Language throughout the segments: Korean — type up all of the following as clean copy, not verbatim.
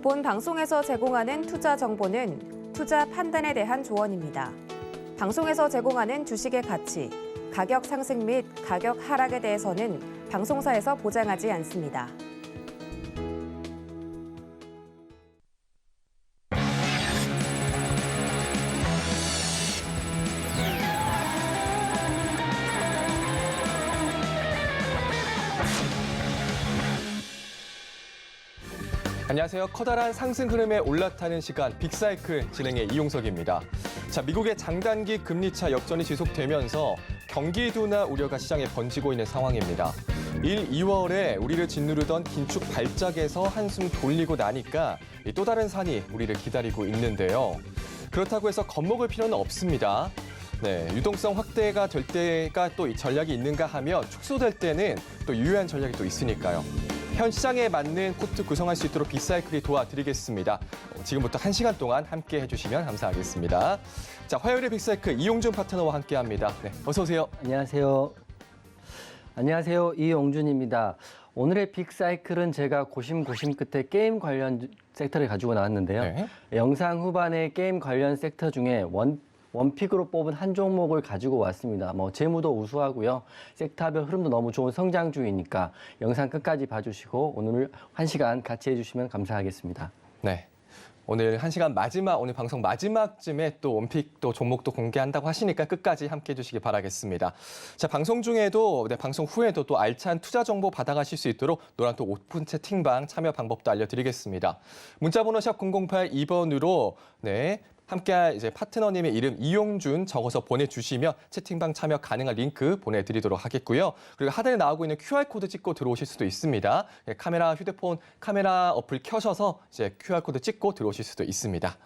본 방송에서 제공하는 투자 정보는 투자 판단에 대한 조언입니다. 방송에서 제공하는 주식의 가치, 가격 상승 및 가격 하락에 대해서는 방송사에서 보장하지 않습니다. 안녕하세요. 커다란 상승 흐름에 올라타는 시간 빅사이클 진행의 이용석입니다. 자, 미국의 장단기 금리차 역전이 지속되면서 경기 둔화 우려가 시장에 번지고 있는 상황입니다. 2월에 우리를 짓누르던 긴축 발작에서 한숨 돌리고 나니까 또 다른 산이 우리를 기다리고 있는데요. 그렇다고 해서 겁먹을 필요는 없습니다. 네, 유동성 확대가 될 때가 또 이 전략이 있는가 하면 축소될 때는 또 유효한 전략이 또 있으니까요. 현 시장에 맞는 코트 구성할 수 있도록 빅사이클이 도와드리겠습니다. 지금부터 1시간 동안 함께 해주시면 감사하겠습니다. 자, 화요일의 빅사이클 이용준 파트너와 함께합니다. 네, 어서 오세요. 안녕하세요. 이용준입니다. 오늘의 빅사이클은 제가 고심 끝에 게임 관련 섹터를 가지고 나왔는데요. 네. 영상 후반에 게임 관련 섹터 중에 원픽으로 뽑은 한 종목을 가지고 왔습니다. 재무도 우수하고요. 섹터별 흐름도 너무 좋은 성장주이니까 영상 끝까지 봐주시고 오늘 1시간 같이 해주시면 감사하겠습니다. 네. 오늘 1시간 오늘 방송 마지막쯤에 또 원픽 또 종목도 공개한다고 하시니까 끝까지 함께 해주시기 바라겠습니다. 자, 방송 중에도, 방송 후에도 또 알찬 투자 정보 받아가실 수 있도록 노란 또 오픈 채팅방 참여 방법도 알려드리겠습니다. 문자번호 샵 0082번으로, 함께할 이제 파트너님의 이름 이용준 적어서 보내주시면 채팅방 참여 가능한 링크 보내드리도록 하겠고요. 그리고 하단에 나오고 있는 QR코드 찍고 들어오실 수도 있습니다. 휴대폰 카메라 어플 켜셔서 이제 QR코드 찍고 들어오실 수도 있습니다.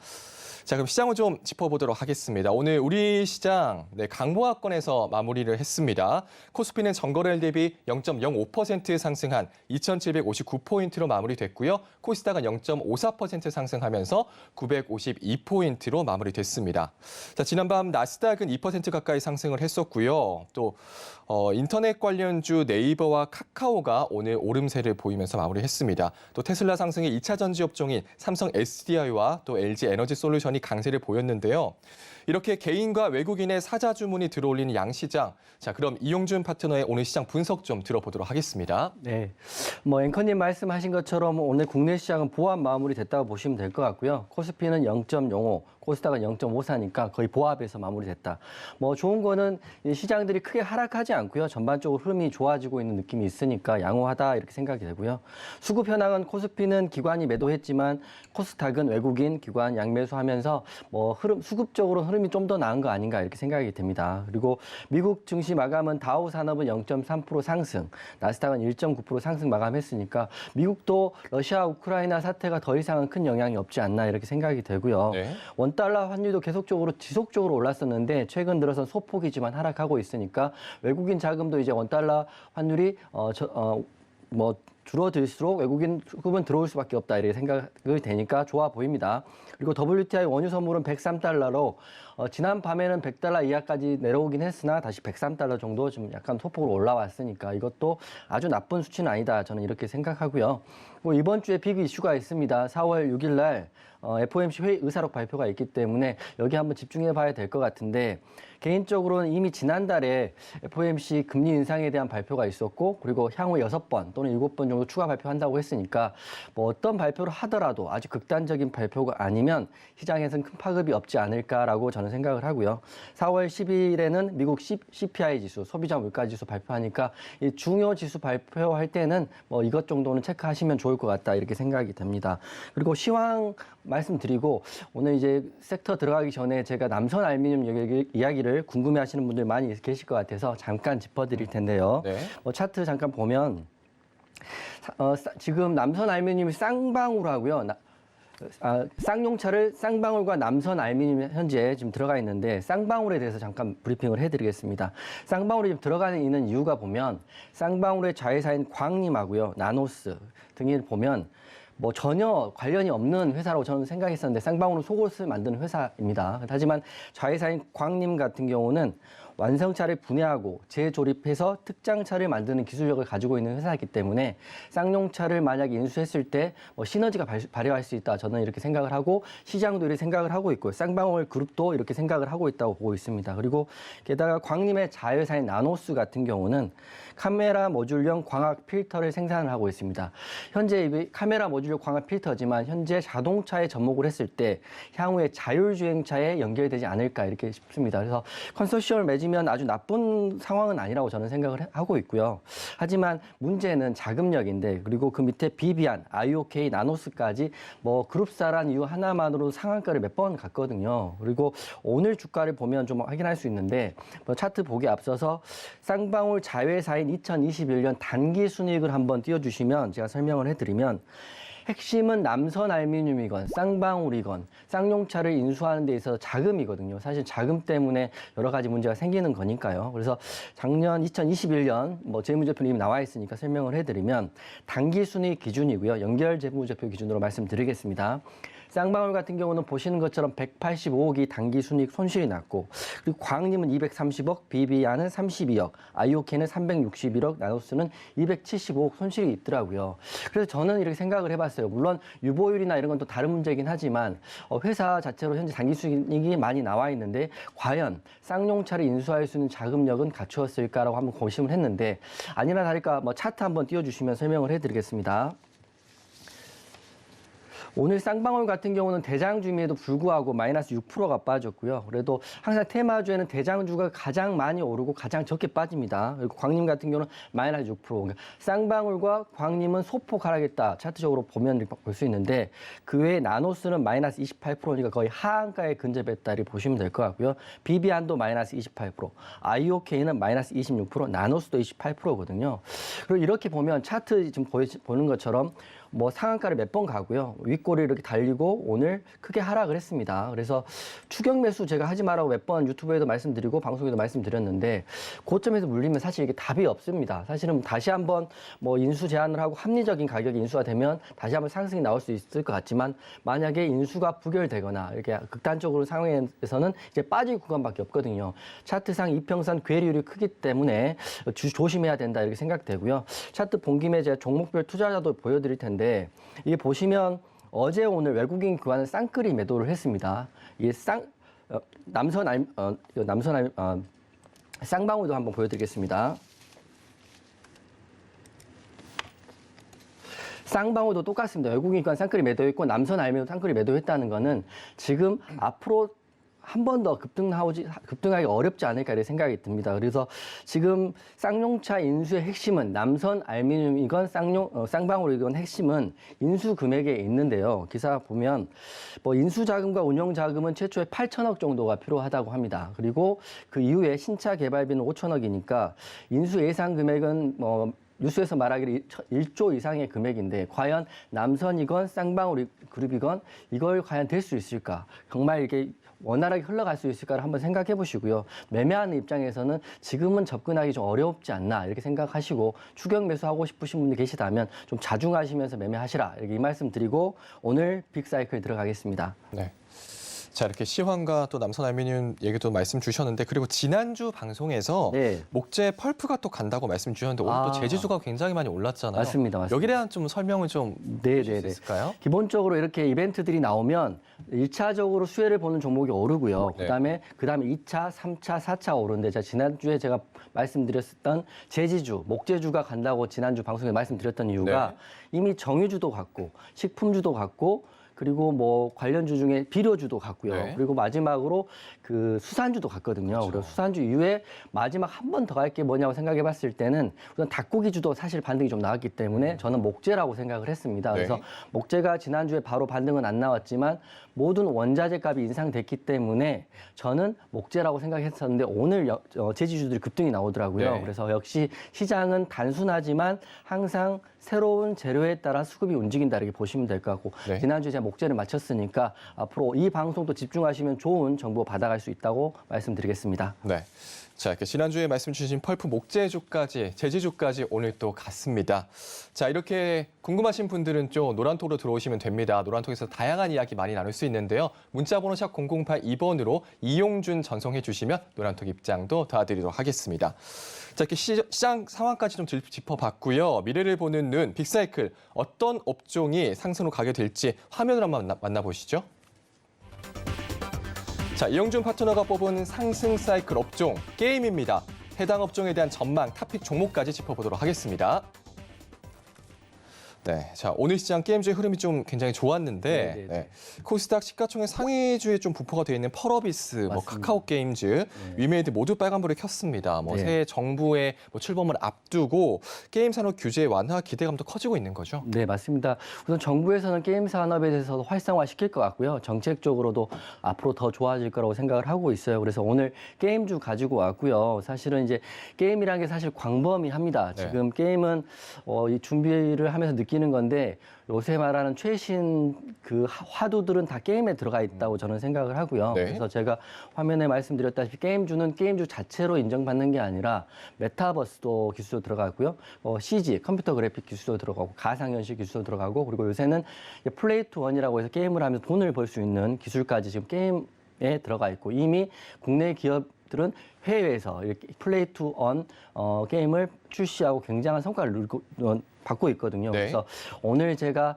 자, 그럼 시장을 좀 짚어보도록 하겠습니다. 오늘 우리 시장 강보합권에서 마무리를 했습니다. 코스피는 전거래일 대비 0.05% 상승한 2,759포인트로 마무리됐고요. 코스닥은 0.54% 상승하면서 952포인트로 마무리됐습니다. 자, 지난밤 나스닥은 2% 가까이 상승을 했었고요. 또 인터넷 관련주 네이버와 카카오가 오늘 오름세를 보이면서 마무리했습니다. 또 테슬라 상승의 2차 전지 업종인 삼성 SDI와 또 LG 에너지 솔루션이 강세를 보였는데요. 이렇게 개인과 외국인의 사자 주문이 들어올리는 양시장. 자, 그럼 이용준 파트너의 오늘 시장 분석 좀 들어보도록 하겠습니다. 네, 앵커님 말씀하신 것처럼 오늘 국내 시장은 보합 마무리 됐다고 보시면 될 것 같고요. 코스피는 0.05, 코스닥은 0.54니까 거의 보합에서 마무리됐다. 좋은 거는 시장들이 크게 하락하지 않고요. 전반적으로 흐름이 좋아지고 있는 느낌이 있으니까 양호하다 이렇게 생각이 되고요. 수급 현황은 코스피는 기관이 매도했지만 코스닥은 외국인 기관 양매수하면서 수급적으로 흐름이 좀 더 나은 거 아닌가 이렇게 생각이 됩니다. 그리고 미국 증시 마감은 다우 산업은 0.3% 상승, 나스닥은 1.9% 상승 마감했으니까 미국도 러시아 우크라이나 사태가 더 이상은 큰 영향이 없지 않나 이렇게 생각이 되고요. 네. 원달러 환율도 지속적으로 올랐었는데 최근 들어선 소폭이지만 하락하고 있으니까 외국인 자금도 이제 원달러 환율이 줄어들수록 외국인 수급은 들어올 수밖에 없다 이렇게 생각이 되니까 좋아 보입니다. 그리고 WTI 원유 선물은 103달러로 지난 밤에는 100달러 이하까지 내려오긴 했으나 다시 103달러 정도 좀 약간 소폭으로 올라왔으니까 이것도 아주 나쁜 수치는 아니다. 저는 이렇게 생각하고요. 이번 주에 빅 이슈가 있습니다. 4월 6일 날 FOMC 회의 의사록 발표가 있기 때문에 여기 한번 집중해 봐야 될 것 같은데 개인적으로는 이미 지난달에 FOMC 금리 인상에 대한 발표가 있었고 그리고 향후 6번 또는 7번 정도 추가 발표한다고 했으니까 어떤 발표를 하더라도 아주 극단적인 발표가 아니면 시장에서는 큰 파급이 없지 않을까라고 저는 생각을 하고요. 4월 10일에는 미국 CPI 지수, 소비자 물가 지수 발표하니까 이 중요 지수 발표할 때는 이것 정도는 체크하시면 좋을 것 같다 이렇게 생각이 됩니다. 그리고 시황 말씀드리고 오늘 이제 섹터 들어가기 전에 제가 남선 알루미늄 이야기를 궁금해하시는 분들 많이 계실 것 같아서 잠깐 짚어드릴 텐데요. 네. 차트 잠깐 보면 지금 남선 알루미늄이 쌍방울 하고요. 쌍용차를 쌍방울과 남선 알루미늄이 현재 지금 들어가 있는데 쌍방울에 대해서 잠깐 브리핑을 해드리겠습니다. 쌍방울이 지금 들어가 있는 이유가 보면 쌍방울의 자회사인 광림하고요. 나노스 등을 보면 전혀 관련이 없는 회사라고 저는 생각했었는데 쌍방울은 속옷을 만드는 회사입니다. 하지만 자회사인 광림 같은 경우는 완성차를 분해하고 재조립해서 특장차를 만드는 기술력을 가지고 있는 회사이기 때문에 쌍용차를 만약에 인수했을 때 시너지가 발휘할 수 있다. 저는 이렇게 생각을 하고 시장도 이렇게 생각을 하고 있고요. 쌍방울 그룹도 이렇게 생각을 하고 있다고 보고 있습니다. 그리고 게다가 광림의 자회사인 나노스 같은 경우는 카메라 모듈형 광학 필터를 생산을 하고 있습니다. 현재 이 카메라 모듈형 광학 필터지만 현재 자동차에 접목을 했을 때 향후에 자율주행차에 연결되지 않을까 이렇게 싶습니다. 그래서 컨소시엄을 맺으면 아주 나쁜 상황은 아니라고 저는 생각을 하고 있고요. 하지만 문제는 자금력인데 그리고 그 밑에 비비안, IOK, 나노스까지 그룹사란 이유 하나만으로 상한가를 몇 번 갔거든요. 그리고 오늘 주가를 보면 좀 확인할 수 있는데 차트 보기 앞서서 쌍방울 자회사인 2021년 단기 순이익을 한번 띄워주시면 제가 설명을 해드리면 핵심은 남선 알루미늄이건 쌍방울이건 쌍용차를 인수하는 데 있어서 자금이거든요. 사실 자금 때문에 여러 가지 문제가 생기는 거니까요. 그래서 작년 2021년 재무제표는 이미 나와 있으니까 설명을 해드리면 단기 순이익 기준이고요. 연결 재무제표 기준으로 말씀드리겠습니다. 쌍방울 같은 경우는 보시는 것처럼 185억이 단기 순이익 손실이 났고 그리고 광림은 230억, 비비안은 32억, IOK는 361억, 나노스는 275억 손실이 있더라고요. 그래서 저는 이렇게 생각을 해봤어요. 물론 유보율이나 이런 건 또 다른 문제이긴 하지만 회사 자체로 현재 단기 순이익이 많이 나와 있는데 과연 쌍용차를 인수할 수 있는 자금력은 갖추었을까라고 한번 고심을 했는데 아니나 다를까 차트 한번 띄워주시면 설명을 해드리겠습니다. 오늘 쌍방울 같은 경우는 대장주임에도 불구하고 마이너스 6%가 빠졌고요. 그래도 항상 테마주에는 대장주가 가장 많이 오르고 가장 적게 빠집니다. 그리고 광림 같은 경우는 마이너스 6%. 그러니까 쌍방울과 광림은 소폭 하락했다. 차트적으로 보면 볼 수 있는데 그 외에 나노스는 마이너스 28%니까 거의 하한가에 근접했다 이렇게 보시면 될 것 같고요. 비비안도 마이너스 28%, IOK는 마이너스 26%, 나노스도 28%거든요. 그리고 이렇게 보면 차트 지금 보는 것처럼 상한가를 몇 번 가고요. 윗골이 이렇게 달리고 오늘 크게 하락을 했습니다. 그래서 추격 매수 제가 하지 말라고 몇 번 유튜브에도 말씀드리고 방송에도 말씀드렸는데 고점에서 물리면 사실 이게 답이 없습니다. 사실은 다시 한번 인수 제한을 하고 합리적인 가격이 인수가 되면 다시 한번 상승이 나올 수 있을 것 같지만 만약에 인수가 부결되거나 이렇게 극단적으로 상황에서는 이제 빠질 구간밖에 없거든요. 차트상 이평선 괴리율이 크기 때문에 조심해야 된다 이렇게 생각되고요. 차트 본 김에 제가 종목별 투자자도 보여드릴 텐데 이게 보시면 어제 오늘 외국인 기관은 쌍끌이 매도를 했습니다. 이게 쌍방울도 한번 보여드리겠습니다. 쌍방울도 똑같습니다. 외국인 기관 쌍끌이 매도했고 남선 알루미늄 쌍끌이 매도했다는 거는 지금 앞으로 한 번 더 급등하기 어렵지 않을까 이런 생각이 듭니다. 그래서 지금 쌍용차 인수의 핵심은 남선 알루미늄이건 쌍방울이건 핵심은 인수 금액에 있는데요. 기사 보면 인수 자금과 운영 자금은 최초에 8천억 정도가 필요하다고 합니다. 그리고 그 이후에 신차 개발비는 5천억이니까 인수 예상 금액은 뉴스에서 말하기를 1조 이상의 금액인데 과연 남선이건 쌍방울 그룹이건 이걸 과연 될 수 있을까? 정말 이게 원활하게 흘러갈 수 있을까를 한번 생각해 보시고요. 매매하는 입장에서는 지금은 접근하기 좀 어렵지 않나 이렇게 생각하시고 추격 매수하고 싶으신 분들 계시다면 좀 자중하시면서 매매하시라 이렇게 이 말씀 드리고 오늘 빅사이클 들어가겠습니다. 네. 자, 이렇게 시황과 또 남선 알루미늄 얘기도 말씀 주셨는데 그리고 지난주 방송에서 네. 목재 펄프가 또 간다고 말씀 주셨는데 오늘 또 제지주가 굉장히 많이 올랐잖아요. 맞습니다. 여기에 대한 좀 설명을 좀 해주실 수 있을까요? 기본적으로 이렇게 이벤트들이 나오면 1차적으로 수혜를 보는 종목이 오르고요. 네. 그다음에 2차, 3차, 4차 오르는데 지난주에 제가 말씀드렸던 제지주, 목재주가 간다고 지난주 방송에 말씀드렸던 이유가 이미 정유주도 갔고 식품주도 갔고 그리고 관련주 중에 비료주도 갔고요. 네. 그리고 마지막으로 그 수산주도 갔거든요. 그렇죠. 그리고 수산주 이후에 마지막 한 번 더 갈 게 뭐냐고 생각해 봤을 때는 우선 닭고기주도 사실 반등이 좀 나왔기 때문에 저는 목재라고 생각을 했습니다. 그래서 네. 목재가 지난주에 바로 반등은 안 나왔지만 모든 원자재 값이 인상됐기 때문에 저는 목재라고 생각했었는데 오늘 제지주들이 급등이 나오더라고요. 네. 그래서 역시 시장은 단순하지만 항상 새로운 재료에 따라 수급이 움직인다 이렇게 보시면 될 것 같고 네. 지난주에 제가 목재를 마쳤으니까 앞으로 이 방송도 집중하시면 좋은 정보 받아갈 수 있다고 말씀드리겠습니다. 네. 자, 이렇게 지난주에 말씀 주신 펄프 목재주까지, 제지주까지 오늘 또 갔습니다. 자, 이렇게 궁금하신 분들은 좀 노란톡으로 들어오시면 됩니다. 노란톡에서 다양한 이야기 많이 나눌 수 있는데요. 문자번호 샵 0082번으로 이용준 전송해 주시면 노란톡 입장도 도와드리도록 하겠습니다. 자, 이렇게 시장 상황까지 좀 짚어봤고요. 미래를 보는 눈, 빅사이클, 어떤 업종이 상승으로 가게 될지 화면으로 한번 만나보시죠. 자, 이용준 파트너가 뽑은 상승 사이클 업종, 게임입니다. 해당 업종에 대한 전망, 타픽 종목까지 짚어보도록 하겠습니다. 네, 자, 오늘 시장 게임주의 흐름이 좀 굉장히 좋았는데 네, 코스닥 시가총액 상위주에 좀 부포가 되어 있는 펄어비스, 뭐 카카오 게임즈, 위메이드 모두 빨간불을 켰습니다. 뭐 새 정부의 출범을 앞두고 게임 산업 규제 완화 기대감도 커지고 있는 거죠. 네, 맞습니다. 우선 정부에서는 게임 산업에 대해서 활성화시킬 것 같고요. 정책적으로도 앞으로 더 좋아질 거라고 생각을 하고 있어요. 그래서 오늘 게임주 가지고 왔고요. 사실은 이제 게임이라는 게 사실 광범위합니다. 지금 게임은 이 준비를 하면서 느끼는 건데 요새 말하는 최신 그 화두들은 다 게임에 들어가 있다고 저는 생각을 하고요. 그래서 제가 화면에 말씀드렸다시피 게임주는 게임주 자체로 인정받는 게 아니라 메타버스도 기술도 들어가고요. CG, 컴퓨터 그래픽 기술도 들어가고 가상현실 기술도 들어가고 그리고 요새는 플레이 투 원이라고 해서 게임을 하면서 돈을 벌 수 있는 기술까지 지금 게임에 들어가 있고 이미 국내 기업들은 해외에서 이렇게 플레이 투 원 게임을 출시하고 굉장한 성과를 받고 있거든요. 그래서 오늘 제가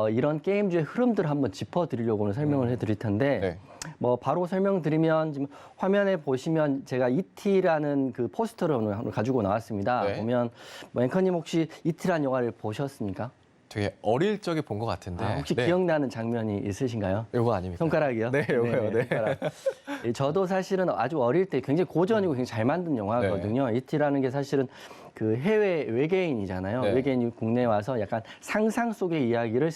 이런 게임주의 흐름들을 한번 짚어드리려고 오늘 설명을 해드릴 텐데 뭐 바로 설명드리면 지금 화면에 보시면 제가 E.T.라는 그 포스터를 오늘 가지고 나왔습니다. 보면 뭐 앵커님 혹시 E.T.라는 영화를 보셨습니까? 되게 어릴 적에 본 것 같은데. 혹시 기억나는 장면이 있으신가요? 이거 아닙니까? 손가락이요? 네, 이거요. 네. 손가락. 저도 사실은 아주 어릴 때 굉장히 고전이고 굉장히 잘 만든 영화거든요. E.T.라는 게 사실은 그 해외 외계인이잖아요. 외계인이 국내에 와서 약간 상상 속의 이야기를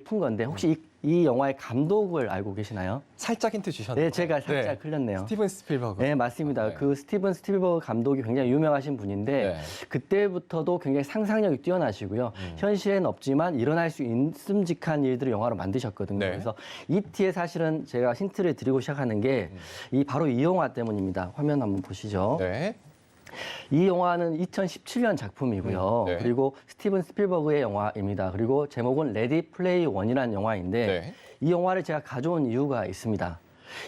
푼 건데 혹시 이 영화의 감독을 알고 계시나요? 살짝 힌트 주셨네요. 네, 제가 살짝 흘렸네요. 스티븐 스필버그. 네, 맞습니다. 그 스티븐 스필버그 감독이 굉장히 유명하신 분인데 그때부터도 굉장히 상상력이 뛰어나시고요. 현실에는 없지만 일어날 수 있음직한 일들을 영화로 만드셨거든요. 그래서 E.T.에 사실은 제가 힌트를 드리고 시작하는 게 바로 이 영화 때문입니다. 화면 한번 보시죠. 이 영화는 2017년 작품이고요. 그리고 스티븐 스필버그의 영화입니다. 그리고 제목은 레디 플레이 원이라는 영화인데 이 영화를 제가 가져온 이유가 있습니다.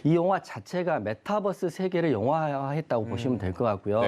이 영화 자체가 메타버스 세계를 영화화했다고 보시면 될 것 같고요.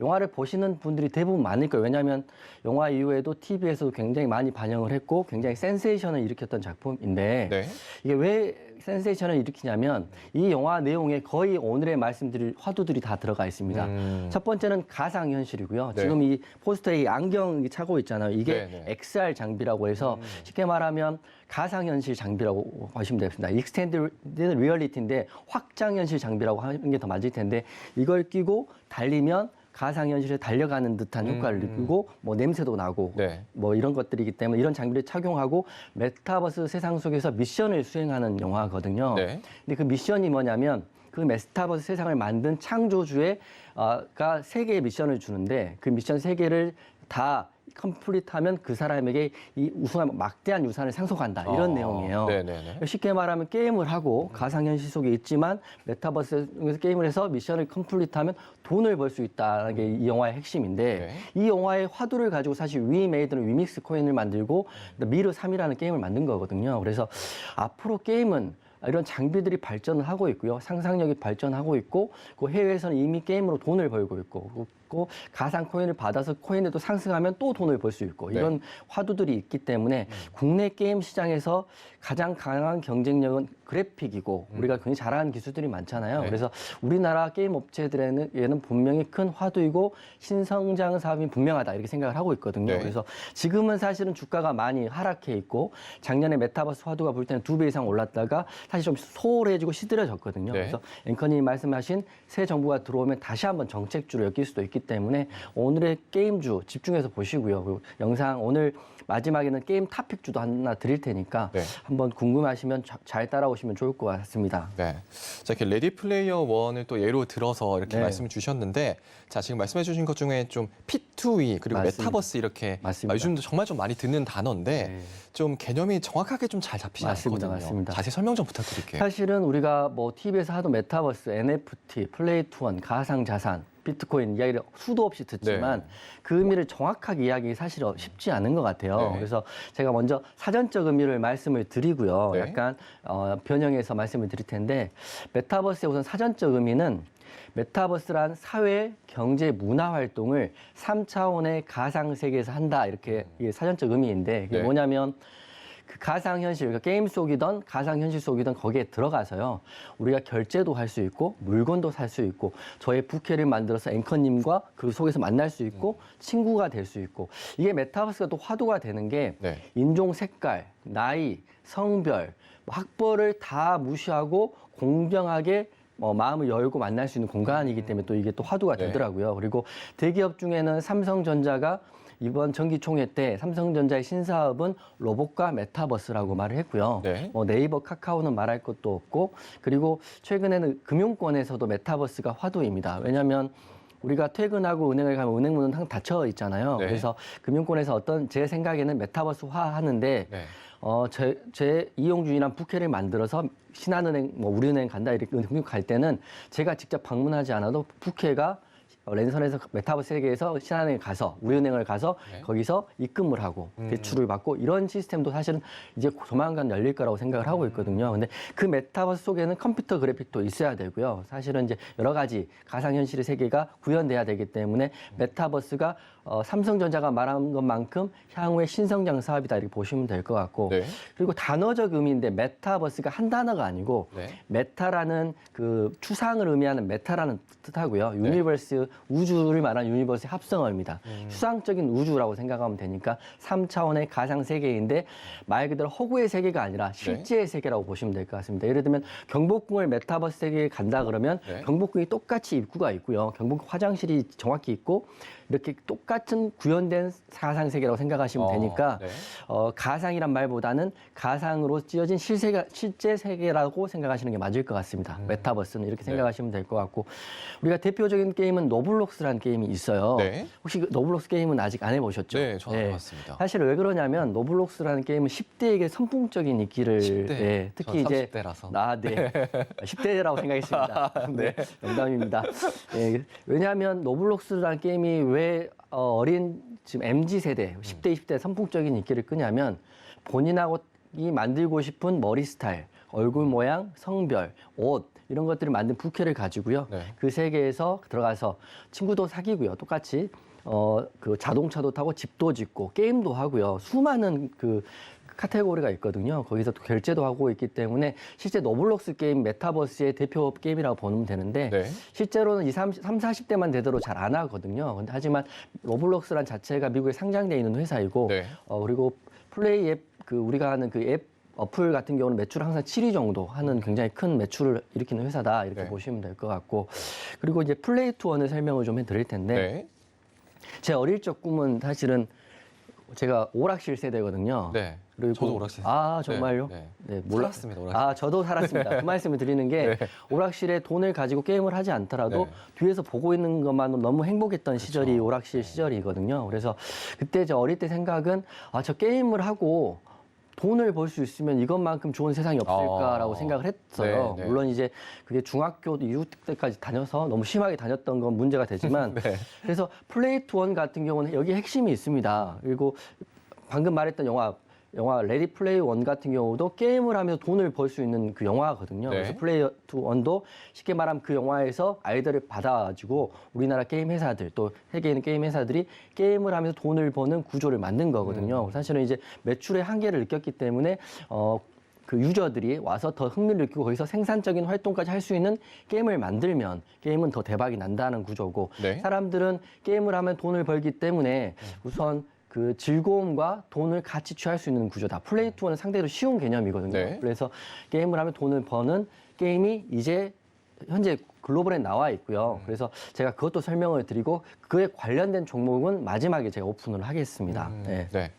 영화를 보시는 분들이 대부분 많을 거예요. 왜냐하면 영화 이후에도 TV에서도 굉장히 많이 반영을 했고 굉장히 센세이션을 일으켰던 작품인데 이게 왜 센세이션을 일으키냐면 이 영화 내용에 거의 오늘의 말씀드릴 화두들이 다 들어가 있습니다. 첫 번째는 가상현실이고요. 지금 이 포스터에 이 안경 차고 있잖아요. 이게 XR 장비라고 해서 쉽게 말하면 가상현실 장비라고 보시면 되겠습니다. 익스텐드 리얼리티인데 확장현실 장비라고 하는 게 더 맞을 텐데 이걸 끼고 달리면 가상현실에 달려가는 듯한 효과를 느끼고 뭐 냄새도 나고 뭐 이런 것들이기 때문에 이런 장비를 착용하고 메타버스 세상 속에서 미션을 수행하는 영화거든요. 근데 그 미션이 뭐냐면 그 메타버스 세상을 만든 창조주가 3개의 미션을 주는데 그 미션 3개를 다 컴플리트하면 그 사람에게 이 우승한 막대한 유산을 상속한다 이런 내용이에요. 쉽게 말하면 게임을 하고 가상현실 속에 있지만 메타버스에서 게임을 해서 미션을 컴플리트하면 돈을 벌 수 있다는 게 이 영화의 핵심인데 이 영화의 화두를 가지고 사실 위메이드는 위믹스 코인을 만들고 미르 3이라는 게임을 만든 거거든요. 그래서 앞으로 게임은 이런 장비들이 발전을 하고 있고요. 상상력이 발전하고 있고 그 해외에서는 이미 게임으로 돈을 벌고 있고 가상 코인을 받아서 코인에 또 상승하면 또 돈을 벌 수 있고 이런 화두들이 있기 때문에 국내 게임 시장에서 가장 강한 경쟁력은 그래픽이고 우리가 굉장히 잘하는 기술들이 많잖아요. 그래서 우리나라 게임 업체들에는 분명히 큰 화두이고 신성장 사업이 분명하다 이렇게 생각을 하고 있거든요. 그래서 지금은 사실은 주가가 많이 하락해 있고 작년에 메타버스 화두가 볼 때는 2배 이상 올랐다가 사실 좀 소홀해지고 시들해졌거든요. 그래서 앵커님이 말씀하신 새 정부가 들어오면 다시 한번 정책주를 엮일 수도 있기 때문에 오늘의 게임주 집중해서 보시고요. 그리고 영상 오늘 마지막에는 게임 탑픽주도 하나 드릴 테니까 네. 한번 궁금하시면 잘 따라오시면 좋을 것 같습니다. 네. 자, 이렇게 레디 플레이어 원을 또 예로 들어서 이렇게 네. 말씀을 주셨는데, 자, 지금 말씀해 주신 것 중에 좀 P2E 그리고 맞습니다. 메타버스 이렇게 맞습니다. 요즘도 정말 좀 많이 듣는 단어인데 네. 좀 개념이 정확하게 좀 잘 잡히지 맞습니다. 않거든요. 맞습니다. 자세히 설명 좀 부탁드릴게요. 사실은 우리가 뭐 TV에서 하도 메타버스, NFT, 플레이2원, 가상자산, 비트코인 이야기를 수도 없이 듣지만 네. 그 의미를 정확하게 이야기하기 사실 쉽지 않은 것 같아요. 네. 그래서 제가 먼저 사전적 의미를 말씀을 드리고요. 네. 약간 변형해서 말씀을 드릴 텐데 메타버스의 우선 사전적 의미는 메타버스란 사회, 경제, 문화 활동을 3차원의 가상 세계에서 한다. 이렇게 이게 사전적 의미인데 그게 네. 뭐냐면 그 가상현실, 그러니까 게임 속이던 가상현실 속이던 거기에 들어가서요. 우리가 결제도 할 수 있고 물건도 살 수 있고 저의 부캐를 만들어서 앵커님과 그 속에서 만날 수 있고 친구가 될 수 있고 이게 메타버스가 또 화두가 되는 게 네. 인종, 색깔, 나이, 성별, 학벌을 다 무시하고 공정하게 마음을 열고 만날 수 있는 공간이기 때문에 또 이게 또 화두가 네. 되더라고요. 그리고 대기업 중에는 삼성전자가 이번 정기총회 때 삼성전자의 신사업은 로봇과 메타버스라고 말을 했고요. 네. 네이버, 카카오는 말할 것도 없고 그리고 최근에는 금융권에서도 메타버스가 화두입니다. 왜냐하면 우리가 퇴근하고 은행을 가면 은행 문은 항상 닫혀 있잖아요. 네. 그래서 금융권에서 제 생각에는 메타버스화 하는데 네. 제 이용주의나 부캐를 만들어서 신한은행, 우리은행 간다 이렇게 은행 갈 때는 제가 직접 방문하지 않아도 부캐가 랜선에서 메타버스 세계에서 신한은행에 가서 우리은행을 가서 네. 거기서 입금을 하고 대출을 받고 이런 시스템도 사실은 이제 조만간 열릴 거라고 생각을 하고 있거든요. 근데 그 메타버스 속에는 컴퓨터 그래픽도 있어야 되고요. 사실은 이제 여러 가지 가상현실의 세계가 구현돼야 되기 때문에 메타버스가 삼성전자가 말한 것만큼 향후의 신성장 사업이다 이렇게 보시면 될 것 같고 네. 그리고 단어적 의미인데 메타버스가 한 단어가 아니고 네. 메타라는 그 추상을 의미하는 메타라는 뜻하고요. 유니버스 우주를 말하는 유니버스의 합성어입니다. 추상적인 우주라고 생각하면 되니까 3차원의 가상 세계인데 말 그대로 허구의 세계가 아니라 실제의 세계라고 보시면 될 것 같습니다. 예를 들면 경복궁을 메타버스 세계에 간다 그러면 네. 경복궁이 똑같이 입구가 있고요. 경복궁 화장실이 정확히 있고 이렇게 똑같은 구현된 가상 세계라고 생각하시면 되니까 네. 가상이란 말보다는 가상으로 찌어진 실제 세계라고 생각하시는 게 맞을 것 같습니다. 메타버스는 이렇게 생각하시면 될 것 같고 우리가 대표적인 게임은 로블록스라는 게임이 있어요. 네. 혹시 그 로블록스 게임은 아직 안 해보셨죠? 네, 저는 안 해봤습니다. 사실 왜 그러냐면 로블록스라는 게임은 10대에게 선풍적인 인기를 10대. 특히 전 이제 30대라서. 10대라고 생각했습니다. 네, 농담입니다. 네, 왜냐하면 로블록스라는 게임이 왜 어린 지금 MZ 세대, 10대, 20대 선풍적인 인기를 끄냐면 본인하고 이 만들고 싶은 머리 스타일, 얼굴 모양, 성별, 옷 이런 것들을 만든 부캐를 가지고요. 네. 그 세계에서 들어가서 친구도 사귀고요. 똑같이 그 자동차도 타고 집도 짓고 게임도 하고요. 수많은 그 카테고리가 있거든요. 거기서 또 결제도 하고 있기 때문에 실제 로블록스 게임 메타버스의 대표 게임이라고 보면 되는데 네. 실제로는 30, 40대만 되도록 잘 안 하거든요. 근데 하지만 로블록스란 자체가 미국에 상장되어 있는 회사이고 네. 그리고 플레이 앱 우리가 하는 그 앱 어플 같은 경우는 매출 항상 7위 정도 하는 굉장히 큰 매출을 일으키는 회사다 이렇게 네. 보시면 될 것 같고 그리고 이제 플레이2원을 설명을 좀 해드릴 텐데 네. 제 어릴 적 꿈은 사실은 제가 오락실 세대거든요. 네. 그리고 저도 오락실. 아 정말요? 네. 네, 살았습니다, 오락실. 아 저도 살았습니다. 그 말씀을 드리는 게 네. 오락실에 돈을 가지고 게임을 하지 않더라도 네. 뒤에서 보고 있는 것만으로 너무 행복했던 시절이 오락실 시절이거든요. 그래서 그때 저 어릴 때 생각은 저 게임을 하고 돈을 벌 수 있으면 이것만큼 좋은 세상이 없을까라고 생각을 했어요. 네, 네. 물론 이제 그게 중학교 이후 때까지 다녀서 너무 심하게 다녔던 건 문제가 되지만 네. 그래서 플레이2원 같은 경우는 여기 핵심이 있습니다. 그리고 방금 말했던 영화 레디 플레이 원 같은 경우도 게임을 하면서 돈을 벌 수 있는 그 영화거든요. 네. 그래서 플레이 투 원도 쉽게 말하면 그 영화에서 아이디어를 받아가지고 우리나라 게임 회사들 또 세계에 있는 게임 회사들이 게임을 하면서 돈을 버는 구조를 만든 거거든요. 사실은 이제 매출의 한계를 느꼈기 때문에 그 유저들이 와서 더 흥미를 느끼고 거기서 생산적인 활동까지 할 수 있는 게임을 만들면 게임은 더 대박이 난다는 구조고 네. 사람들은 게임을 하면 돈을 벌기 때문에 우선 그 즐거움과 돈을 같이 취할 수 있는 구조다. 플레이2원은 상대로 쉬운 개념이거든요. 네. 그래서 게임을 하면 돈을 버는 게임이 이제 현재 글로벌에 나와 있고요. 그래서 제가 그것도 설명을 드리고 그에 관련된 종목은 마지막에 제가 오픈을 하겠습니다. 네. 네.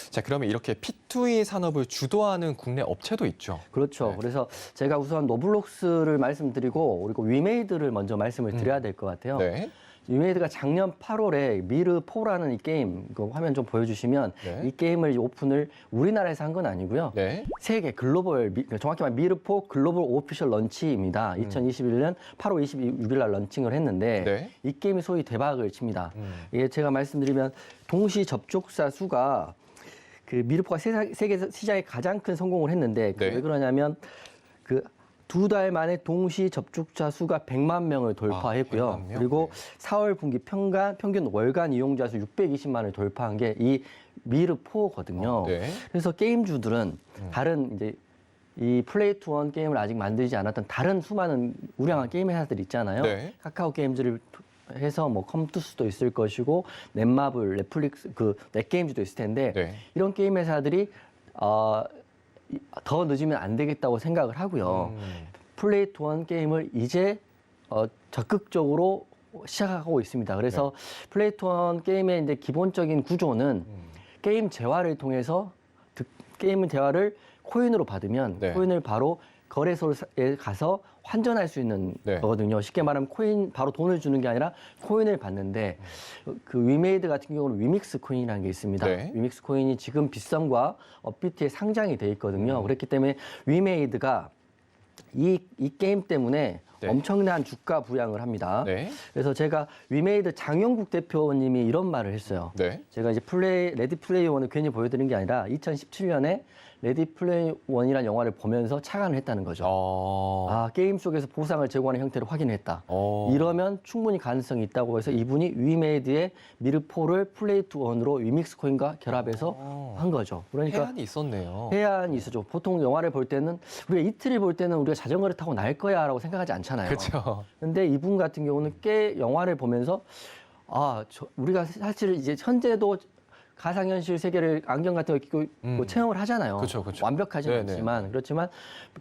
자, 그러면 이렇게 P2E 산업을 주도하는 국내 업체도 있죠. 그렇죠. 네. 그래서 제가 우선 노블록스를 말씀드리고 그리고 위메이드를 먼저 말씀을 드려야 될 것 같아요. 네. 위메이드가 작년 8월에 미르4라는 이 게임, 그 화면 좀 보여주시면 네. 이 게임을 오픈을 우리나라에서 한 건 아니고요. 네. 세계 글로벌, 정확히 말하면 미르4 글로벌 오피셜 런치입니다. 2021년 8월 26일 날 런칭을 했는데 네. 이 게임이 소위 대박을 칩니다. 이게 제가 말씀드리면 동시 접촉사 수가 그 미르4가 세계 시장에 가장 큰 성공을 했는데 네. 왜 그러냐면 그 2달 만에 동시 접촉자 수가 100만 명을 돌파했고요. 100만 명? 그리고 4월 분기 평균 월간 이용자 수 620만을 돌파한 게 이 미르4거든요. 네. 그래서 게임주들은 다른 이제 이 플레이 투 원 게임을 아직 만들지 않았던 다른 수많은 우량한 게임 회사들 있잖아요. 네. 카카오 게임즈를 해서 뭐 컴투스도 있을 것이고 넷마블, 넷플릭스, 그 넷게임즈도 있을 텐데 네. 이런 게임 회사들이 더 늦으면 안 되겠다고 생각을 하고요. 플레이 투 원 게임을 이제 적극적으로 시작하고 있습니다. 그래서 플레이 투 원 게임의 이제 기본적인 구조는 게임 재화를 통해서 게임 재화를 코인으로 받으면 네. 코인을 바로 거래소에 가서 환전할 수 있는 네. 거거든요. 쉽게 말하면 코인 바로 돈을 주는 게 아니라 코인을 받는데 그 위메이드 같은 경우는 위믹스 코인이라는 게 있습니다. 네. 위믹스 코인이 지금 빗썸과 업비트에 상장이 돼 있거든요. 그렇기 때문에 위메이드가 이 게임 때문에 네. 엄청난 주가 부양을 합니다. 네. 그래서 제가 위메이드 장영국 대표님이 이런 말을 했어요. 네. 제가 이제 레디 플레이 원을 괜히 보여드린 게 아니라 2017년에 레디 플레이 원이라는 영화를 보면서 착안을 했다는 거죠. 아, 게임 속에서 보상을 제공하는 형태를 확인했다. 이러면 충분히 가능성이 있다고 해서 이분이 위메이드의 미르4를 플레이 투 원으로 위믹스 코인과 결합해서 한 거죠. 그러니까 해안이 있었네요. 해안이 있었죠. 보통 영화를 볼 때는 우리가 이틀을 볼 때는 우리가 자전거를 타고 날 거야라고 생각하지 않잖아요. 그렇죠. 근데 이분 같은 경우는 꽤 영화를 보면서 우리가 사실 이제 현재도 가상현실 세계를 안경 같은 거 끼고 뭐 체험을 하잖아요. 그쵸, 그쵸. 완벽하지는 네네. 않지만 그렇지만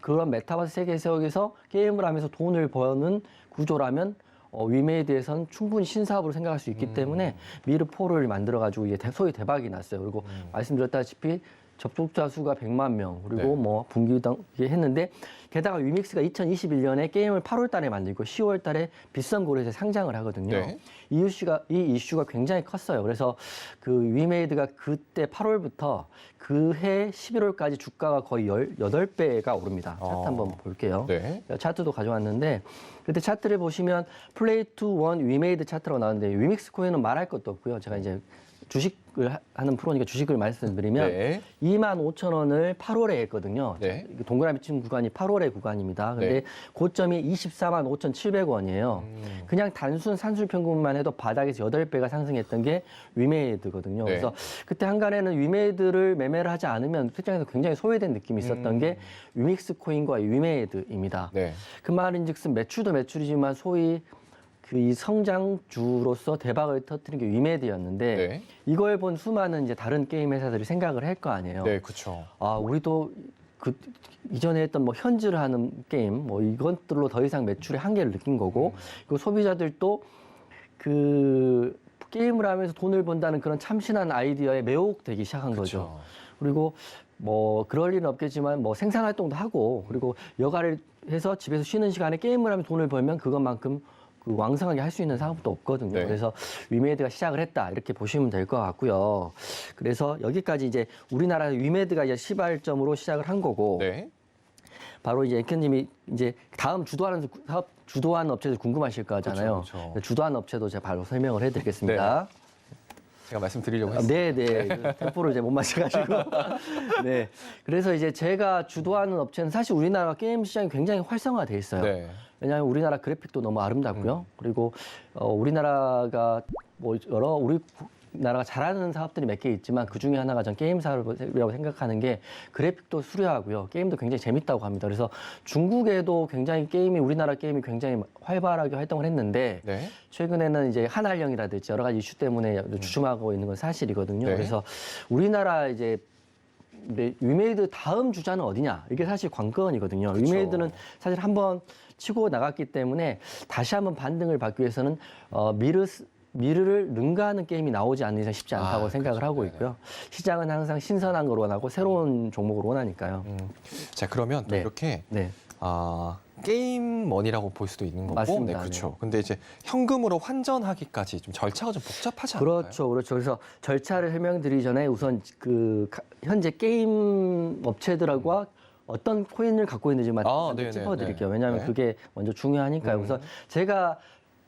그런 메타버스 세계 속에서 게임을 하면서 돈을 버는 구조라면 위메이드에선 충분히 신사업으로 생각할 수 있기 때문에 미르4를 만들어가지고 이게 소위 대박이 났어요. 그리고 말씀드렸다시피 접촉자 수가 100만 명 그리고 네. 뭐 분기당 했는데 게다가 위믹스가 2021년에 게임을 8월 달에 만들고 10월 달에 비싼 고래에서 상장을 하거든요. 네. 이 이슈가 굉장히 컸어요. 그래서 그 위메이드가 그때 8월부터 그해 11월까지 주가가 거의 18배가 오릅니다. 차트 한번 볼게요. 네. 차트도 가져왔는데 그때 차트를 보시면 플레이 투 원 위메이드 차트라고 나오는데 위믹스 코인은 말할 것도 없고요. 제가 이제 주식을 하는 프로니까 주식을 말씀드리면 네. 25,000원을 8월에 했거든요. 네. 동그라미 친 구간이 8월의 구간입니다. 근데 네. 고점이 245,700원이에요. 그냥 단순 산술평균만 해도 바닥에서 8배가 상승했던 게 위메이드거든요. 네. 그래서 그때 한간에는 위메이드를 매매를 하지 않으면 시장에서 굉장히 소외된 느낌이 있었던 게 위믹스 코인과 위메이드입니다. 네. 그 말인즉슨 매출도 매출이지만 소위 이 성장주로서 대박을 터뜨린 게 위메이드였는데 네. 이걸 본 수많은 이제 다른 게임 회사들이 생각을 할 거 아니에요. 네, 그렇죠. 우리도 그 이전에 했던 뭐 현질을 하는 게임 뭐 이것들로 더 이상 매출의 한계를 느낀 거고 그리고 소비자들도 그 게임을 하면서 돈을 번다는 그런 참신한 아이디어에 매혹되기 시작한 거죠. 그렇죠. 그리고 뭐 그럴 일은 없겠지만 뭐 생산 활동도 하고 그리고 여가를 해서 집에서 쉬는 시간에 게임을 하면 돈을 벌면 그것만큼 그 왕성하게 할 수 있는 사업도 없거든요. 네. 그래서 위메이드가 시작을 했다 이렇게 보시면 될 것 같고요. 그래서 여기까지 이제 우리나라 위메이드가 이제 시발점으로 시작을 한 거고 네. 바로 이제 앵커님이 이제 다음 주도하는 업체들 궁금하실 거잖아요. 그렇죠, 그렇죠. 주도하는 업체도 제가 바로 설명을 해드리겠습니다. 제가 말씀드리려고 했습니다. 네. 템포를 이제 못 맞춰가지고. 네. 그래서 이제 제가 주도하는 업체는 사실 우리나라 게임 시장이 굉장히 활성화돼 있어요. 네. 왜냐하면 우리나라 그래픽도 너무 아름답고요. 그리고 우리나라가 뭐 우리나라가 잘하는 사업들이 몇 개 있지만 그 중에 하나가 전 게임 사업이라고 생각하는 게 그래픽도 수려하고요. 게임도 굉장히 재밌다고 합니다. 그래서 중국에도 굉장히 우리나라 게임이 굉장히 활발하게 활동을 했는데 네. 최근에는 이제 한알령이라든지 여러 가지 이슈 때문에 주춤하고 있는 건 사실이거든요. 네. 그래서 우리나라 이제 네, 위메이드 다음 주자는 어디냐? 이게 사실 관건이거든요. 그쵸. 위메이드는 사실 한번 치고 나갔기 때문에 다시 한번 반등을 받기 위해서는 미르를 능가하는 게임이 나오지 않는 이상 쉽지 않다고 생각을 그렇죠. 하고 네네. 있고요. 시장은 항상 신선한 걸 원하고 새로운 종목을 원하니까요. 자, 그러면 또 네. 이렇게 네. 게임 머니라고 볼 수도 있는 거고. 맞습니다. 네, 그렇죠. 네. 근데 이제 현금으로 환전하기까지 좀 절차가 좀 복잡하지 않을까요? 그렇죠, 그렇죠. 그래서 절차를 설명드리기 전에 우선 현재 게임 업체들과 어떤 코인을 갖고 있는지만 네네, 짚어드릴게요. 네. 왜냐하면 네. 그게 먼저 중요하니까요. 우선 제가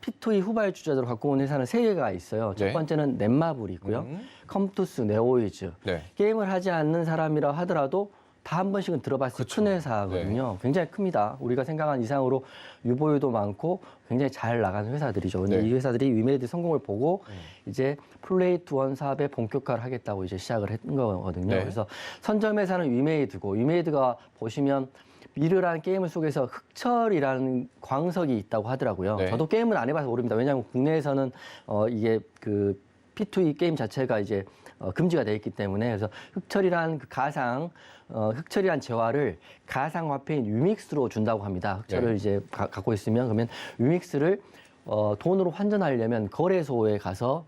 P2E 후발주자로 갖고 온 회사는 3개가 있어요. 네. 첫 번째는 넷마블이 있고요. 컴투스, 네오이즈. 네. 게임을 하지 않는 사람이라 하더라도 다 한 번씩은 들어봤을 그쵸. 큰 회사거든요. 굉장히 큽니다. 우리가 생각한 이상으로 유보율도 많고 굉장히 잘 나가는 회사들이죠. 근데 네. 이 회사들이 위메이드 성공을 보고 이제 플레이 투 원 사업의 본격화를 하겠다고 이제 시작을 했던 거거든요. 네. 그래서 선점 회사는 위메이드고 위메이드가 보시면 미르라는 게임을 속에서 흑철이라는 광석이 있다고 하더라고요. 네. 저도 게임은 안 해봐서 모릅니다. 왜냐하면 국내에서는 이게 그 P2E 게임 자체가 이제 금지가 돼 있기 때문에 그래서 흑철이란 그 흑철이란 재화를 가상화폐인 위믹스로 준다고 합니다. 흑철을 네. 이제 갖고 있으면 그러면 위믹스를 돈으로 환전하려면 거래소에 가서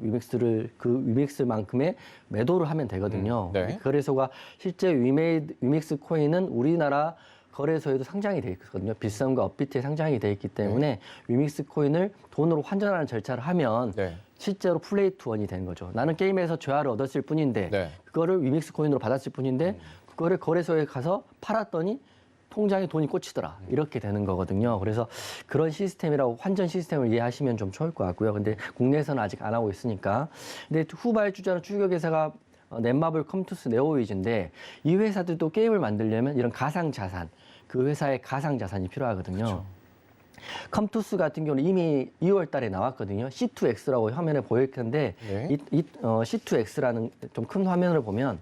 그 위믹스만큼의 매도를 하면 되거든요. 네. 거래소가 실제 위믹스 코인은 우리나라 거래소에도 상장이 돼 있거든요. 빗썸과 업비트에 상장이 돼 있기 때문에 위믹스 코인을 돈으로 환전하는 절차를 하면 네. 실제로 플레이 투 원이 되는 거죠. 나는 게임에서 재화를 얻었을 뿐인데 네. 그거를 위믹스 코인으로 받았을 뿐인데 그거를 거래소에 가서 팔았더니 통장에 돈이 꽂히더라. 이렇게 되는 거거든요. 그래서 그런 시스템이라고 환전 시스템을 이해하시면 좀 좋을 것 같고요. 근데 국내에서는 아직 안 하고 있으니까. 근데 후발주자는 추격회사가 넷마블, 컴투스, 네오이즈인데 이 회사들도 게임을 만들려면 이런 가상자산, 그 회사의 가상자산이 필요하거든요. 그렇죠. 컴투스 같은 경우는 이미 2월 달에 나왔거든요. C2X라고 화면에 보일 텐데 네. C2X라는 좀 큰 화면을 보면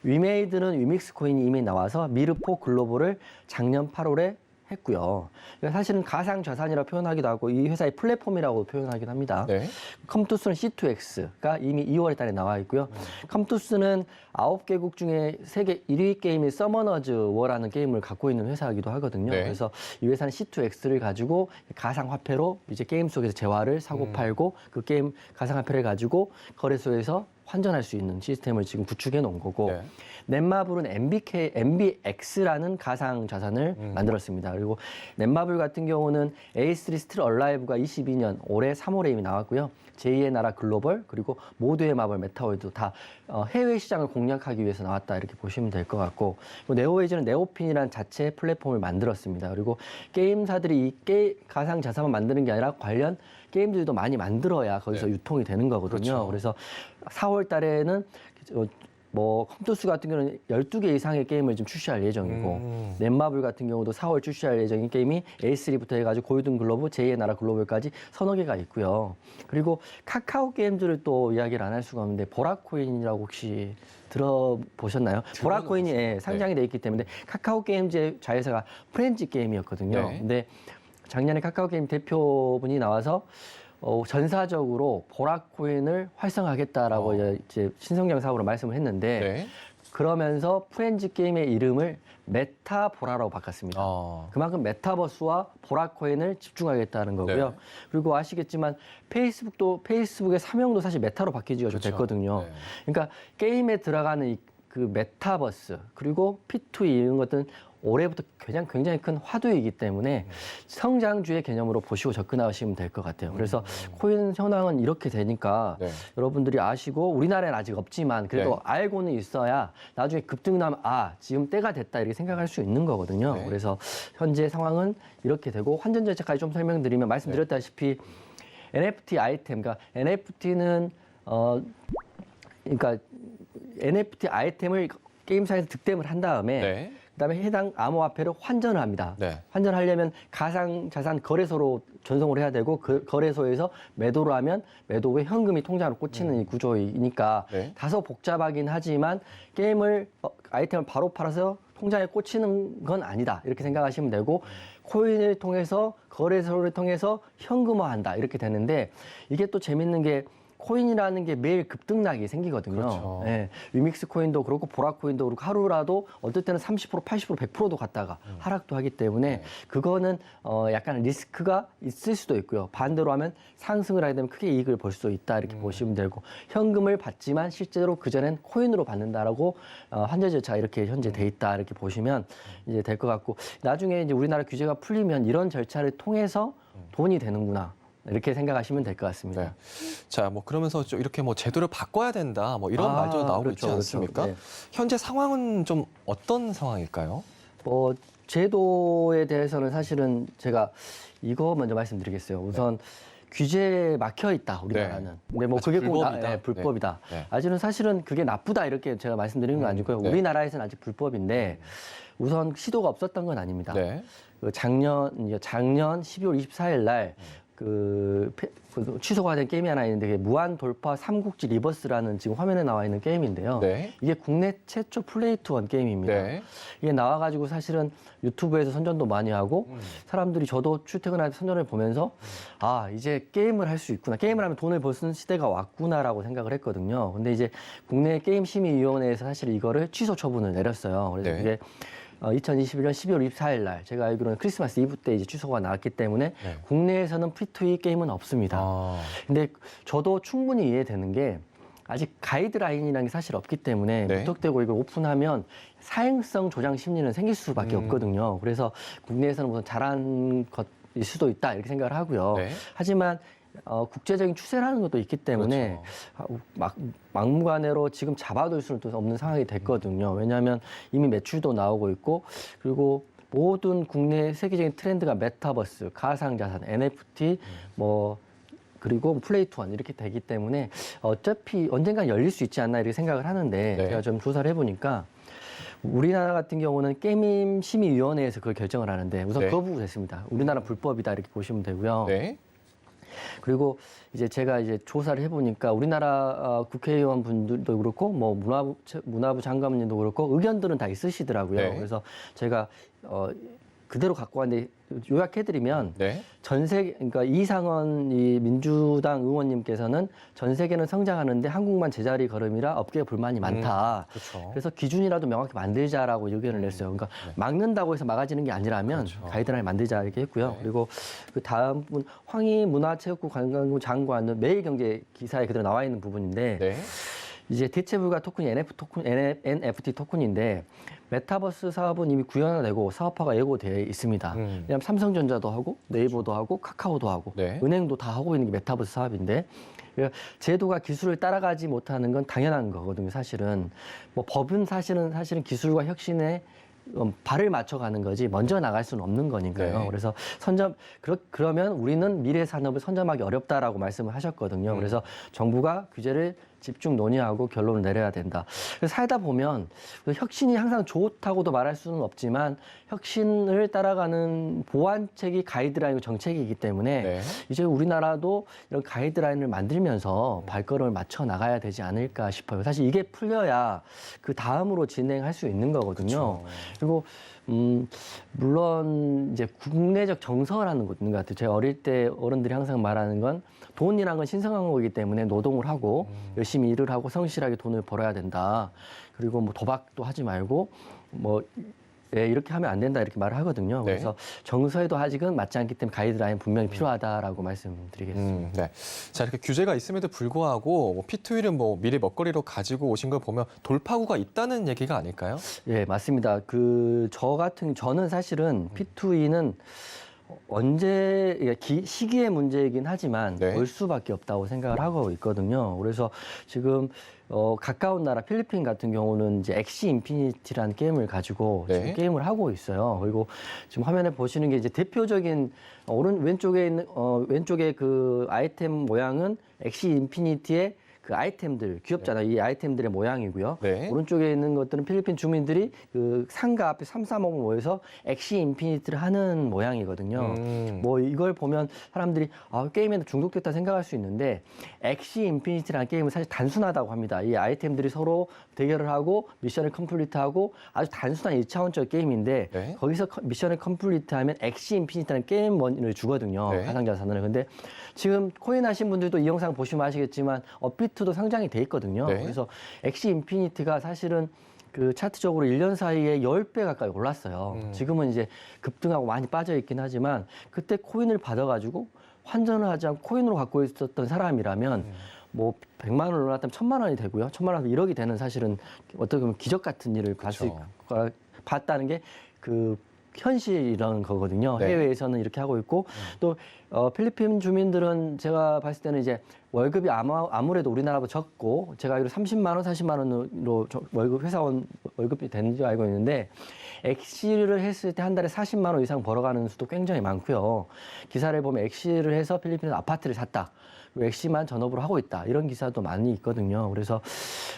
위메이드는 위믹스 코인이 이미 나와서 미르포 글로벌을 작년 8월에 했고요. 그러니까 사실은 가상 자산이라고 표현하기도 하고 이 회사의 플랫폼이라고 표현하기도 합니다. 네. 컴투스는 C2X가 이미 2월 달에 나와 있고요. 컴투스는 9개국 중에 세계 1위 게임인 서머너즈 워라는 게임을 갖고 있는 회사이기도 하거든요. 네. 그래서 이 회사는 C2X를 가지고 가상 화폐로 이제 게임 속에서 재화를 사고 팔고 그 게임 가상 화폐를 가지고 거래소에서 환전할 수 있는 시스템을 지금 구축해 놓은 거고 네. 넷마블은 MBX라는 가상 자산을 만들었습니다. 그리고 넷마블 같은 경우는 A3 스틸 얼라이브가 22년 올해 3월에 이미 나왔고요. 제2의 나라 글로벌 그리고 모두의 마블 메타월드 다 해외 시장을 공략하기 위해서 나왔다 이렇게 보시면 될 것 같고 네오웨이즈는 네오핀이라는 자체 플랫폼을 만들었습니다. 그리고 게임사들이 이 가상 자산만 만드는 게 아니라 관련 게임들도 많이 만들어야 거기서 네. 유통이 되는 거거든요. 그렇죠. 그래서 4월 달에는 컴투스 같은 경우는 12개 이상의 게임을 좀 출시할 예정이고 넷마블 같은 경우도 4월 출시할 예정인 게임이 A3부터 해가지고 골든 글로브, 제2의 나라 글로벌까지 서너 개가 있고요. 그리고 카카오 게임즈를 또 이야기를 안 할 수가 없는데 보라코인이라고 혹시 들어보셨나요? 보라코인이 상장이 돼 있기 때문에 카카오 게임즈의 자회사가 프렌즈 게임이었거든요. 네. 근데 작년에 카카오 게임 대표분이 나와서 전사적으로 보라코인을 활성화하겠다라고 이제 신성장 사업으로 말씀을 했는데 네. 그러면서 프렌즈 게임의 이름을 메타보라라고 바꿨습니다. 그만큼 메타버스와 보라코인을 집중하겠다는 거고요. 네. 그리고 아시겠지만 페이스북의 사명도 사실 메타로 바뀌지가 좀 그렇죠. 됐거든요. 네. 그러니까 게임에 들어가는 그 메타버스 그리고 P2E 이런 것들은 올해부터 굉장히 큰 화두이기 때문에 성장주의 개념으로 보시고 접근하시면 될 것 같아요. 그래서 코인 현황은 이렇게 되니까 네. 여러분들이 아시고 우리나라에는 아직 없지만 그래도 네. 알고는 있어야 나중에 급등 나면 지금 때가 됐다 이렇게 생각할 수 있는 거거든요. 네. 그래서 현재 상황은 이렇게 되고 환전 절차까지 좀 설명드리면 말씀드렸다시피 NFT 아이템, 그러니까 NFT는 그러니까 NFT 아이템을 게임사에서 득템을 한 다음에 네. 그다음에 해당 암호화폐를 환전을 합니다. 네. 환전하려면 가상자산 거래소로 전송을 해야 되고 그 거래소에서 매도를 하면 매도 후에 현금이 통장으로 꽂히는 이 구조이니까 네. 다소 복잡하긴 하지만 게임을 아이템을 바로 팔아서 통장에 꽂히는 건 아니다. 이렇게 생각하시면 되고 코인을 통해서 거래소를 통해서 현금화한다. 이렇게 되는데 이게 또 재밌는 게 코인이라는 게 매일 급등락이 생기거든요. 그렇죠. 예, 위믹스 코인도 그렇고 보라 코인도 그렇고 하루라도 어떨 때는 30%, 80%, 100%도 갔다가 하락도 하기 때문에 그거는 약간 리스크가 있을 수도 있고요. 반대로 하면 상승을 하게 되면 크게 이익을 볼 수 있다 이렇게 보시면 되고 현금을 받지만 실제로 그전엔 코인으로 받는다라고 환전 절차가 이렇게 현재 돼 있다 이렇게 보시면 이제 될 것 같고 나중에 이제 우리나라 규제가 풀리면 이런 절차를 통해서 돈이 되는구나. 이렇게 생각하시면 될 것 같습니다. 네. 자, 뭐 그러면서 좀 이렇게 뭐 제도를 바꿔야 된다, 뭐 이런 말도 나오고 그렇죠, 있지 않습니까? 그렇죠. 네. 현재 상황은 좀 어떤 상황일까요? 제도에 대해서는 사실은 제가 이거 먼저 말씀드리겠어요. 우선 규제에 막혀 있다 우리나라는. 근데 뭐 아직 그게 꼭 불법이다. 불법이다. 네. 아직은 사실은 그게 나쁘다 이렇게 제가 말씀드리는 건 아니고요. 네. 우리나라에서는 아직 불법인데 우선 시도가 없었던 건 아닙니다. 네. 작년 12월 24일 날 그 취소가 된 게임이 하나 있는데 그게 무한 돌파 삼국지 리버스라는 지금 화면에 나와 있는 게임인데요. 네. 이게 국내 최초 플레이 투 원 게임입니다. 네. 이게 나와가지고 사실은 유튜브에서 선전도 많이 하고 사람들이 저도 출퇴근할 때 선전을 보면서 아 이제 게임을 할 수 있구나. 게임을 하면 돈을 벌 수 있는 시대가 왔구나라고 생각을 했거든요. 근데 이제 국내 게임 심의위원회에서 사실 이거를 취소 처분을 내렸어요. 그래서 네. 그게 2021년 12월 24일 날 제가 알기로는 크리스마스 이브 때 이제 취소가 나왔기 때문에 네. 국내에서는 프리투이 게임은 없습니다. 아, 근데 저도 충분히 이해되는 게 아직 가이드라인이라는 게 사실 없기 때문에 네. 무턱대고 이걸 오픈하면 사행성 조장 심리는 생길 수밖에 없거든요. 그래서 국내에서는 우선 잘한 것일 수도 있다 이렇게 생각을 하고요. 네. 하지만 국제적인 추세라는 것도 있기 때문에 막무가내로 지금 잡아둘 수는 또 없는 상황이 됐거든요. 왜냐하면 이미 매출도 나오고 있고 그리고 모든 국내 세계적인 트렌드가 메타버스, 가상자산, NFT, 그리고 플레이 투 원 이렇게 되기 때문에 어차피 언젠가 열릴 수 있지 않나 이렇게 생각을 하는데 네. 제가 좀 조사를 해보니까 우리나라 같은 경우는 게임 심의위원회에서 그걸 결정을 하는데 우선 네. 거부됐습니다. 우리나라 불법이다 이렇게 보시면 되고요. 네. 그리고 이제 제가 이제 조사를 해보니까 우리나라 국회의원 분들도 그렇고 뭐 문화부 장관님도 그렇고 의견들은 다 있으시더라고요. 네. 그래서 제가 그대로 갖고 왔는데 요약해드리면 네. 그러니까 이상원 이 민주당 의원님께서는 전 세계는 성장하는데 한국만 제자리 걸음이라 업계에 불만이 많다. 그렇죠. 그래서 기준이라도 명확히 만들자라고 의견을 냈어요. 그러니까 막는다고 해서 막아지는 게 아니라면 그렇죠. 가이드라인 만들자 이렇게 했고요. 네. 그리고 그 다음 분 황희 문화체육부 관광부 장관은 매일경제 기사에 그대로 나와 있는 부분인데 네. 이제 대체불가 토큰이 NFT 토큰인데 메타버스 사업은 이미 구현화되고 사업화가 예고되어 있습니다. 왜냐하면 삼성전자도 하고 네이버도 하고 카카오도 하고 네. 은행도 다 하고 있는 게 메타버스 사업인데 제도가 기술을 따라가지 못하는 건 당연한 거거든요. 사실은 뭐 법은 사실은 기술과 혁신에 발을 맞춰가는 거지 먼저 나갈 수는 없는 거니까요. 네. 그래서 그러면 우리는 미래 산업을 선점하기 어렵다라고 말씀을 하셨거든요. 그래서 정부가 규제를 집중 논의하고 결론을 내려야 된다. 그래서 살다 보면 혁신이 항상 좋다고도 말할 수는 없지만 혁신을 따라가는 보완책이 가이드라인이고 정책이기 때문에 네. 이제 우리나라도 이런 가이드라인을 만들면서 발걸음을 맞춰 나가야 되지 않을까 싶어요. 사실 이게 풀려야 그 다음으로 진행할 수 있는 거거든요. 그리고 물론 이제 국내적 정서라는 것 있는 것 같아요. 제가 어릴 때 어른들이 항상 말하는 건 돈이란 건 신성한 거기 때문에 노동을 하고 열심히 일을 하고 성실하게 돈을 벌어야 된다. 그리고 뭐 도박도 하지 말고 이렇게 하면 안 된다 이렇게 말을 하거든요. 네. 그래서 정서에도 아직은 맞지 않기 때문에 가이드라인 분명히 필요하다라고 말씀드리겠습니다. 네. 자, 이렇게 규제가 있음에도 불구하고 P2E를 미리 먹거리로 가지고 오신 걸 보면 돌파구가 있다는 얘기가 아닐까요? 예, 맞습니다. 저는 사실은 P2E는 시기의 문제이긴 하지만 네. 올 수밖에 없다고 생각을 하고 있거든요. 그래서 지금 가까운 나라 필리핀 같은 경우는 이제 엑시 인피니티라는 게임을 가지고 네. 지금 게임을 하고 있어요. 그리고 지금 화면에 보시는 게 이제 대표적인 왼쪽에 있는 왼쪽에 그 아이템 모양은 엑시 인피니티의 그 아이템들 귀엽잖아요. 이 아이템들의 모양이고요. 네. 오른쪽에 있는 것들은 필리핀 주민들이 그 상가 앞에 삼삼오오 모여서 엑시 인피니트를 하는 모양이거든요. 뭐 이걸 보면 사람들이 게임에 중독됐다 생각할 수 있는데 엑시 인피니트라는 게임은 사실 단순하다고 합니다. 이 아이템들이 서로 대결을 하고 미션을 컴플리트하고 아주 단순한 1차원적 게임인데 네. 거기서 미션을 컴플리트하면 엑시 인피니트라는 게임머니를 주거든요. 네. 가상자산을. 근데 지금 코인 하신 분들도 이 영상 보시면 아시겠지만 업비트도 상장이 돼 있거든요. 네. 그래서 엑시 인피니트가 사실은 그 차트적으로 1년 사이에 10배 가까이 올랐어요. 지금은 이제 급등하고 많이 빠져 있긴 하지만 그때 코인을 받아가지고 환전을 하지 않고 코인으로 갖고 있었던 사람이라면 뭐 100만 원을 올랐다면 1000만 원이 되고요. 1000만 원 1억이 되는 사실은 어떻게 보면 기적 같은 일을 봤다는 게 그 현실이라는 거거든요. 네. 해외에서는 이렇게 하고 있고 또 필리핀 주민들은 제가 봤을 때는 이제 월급이 아무래도 우리나라보다 적고 제가 알기로 30만 원, 40만 원으로 월급 회사원 월급이 되는 줄 알고 있는데 엑시를 했을 때 한 달에 40만 원 이상 벌어가는 수도 굉장히 많고요. 기사를 보면 엑시를 해서 필리핀에서 아파트를 샀다. 엑시만 전업으로 하고 있다. 이런 기사도 많이 있거든요. 그래서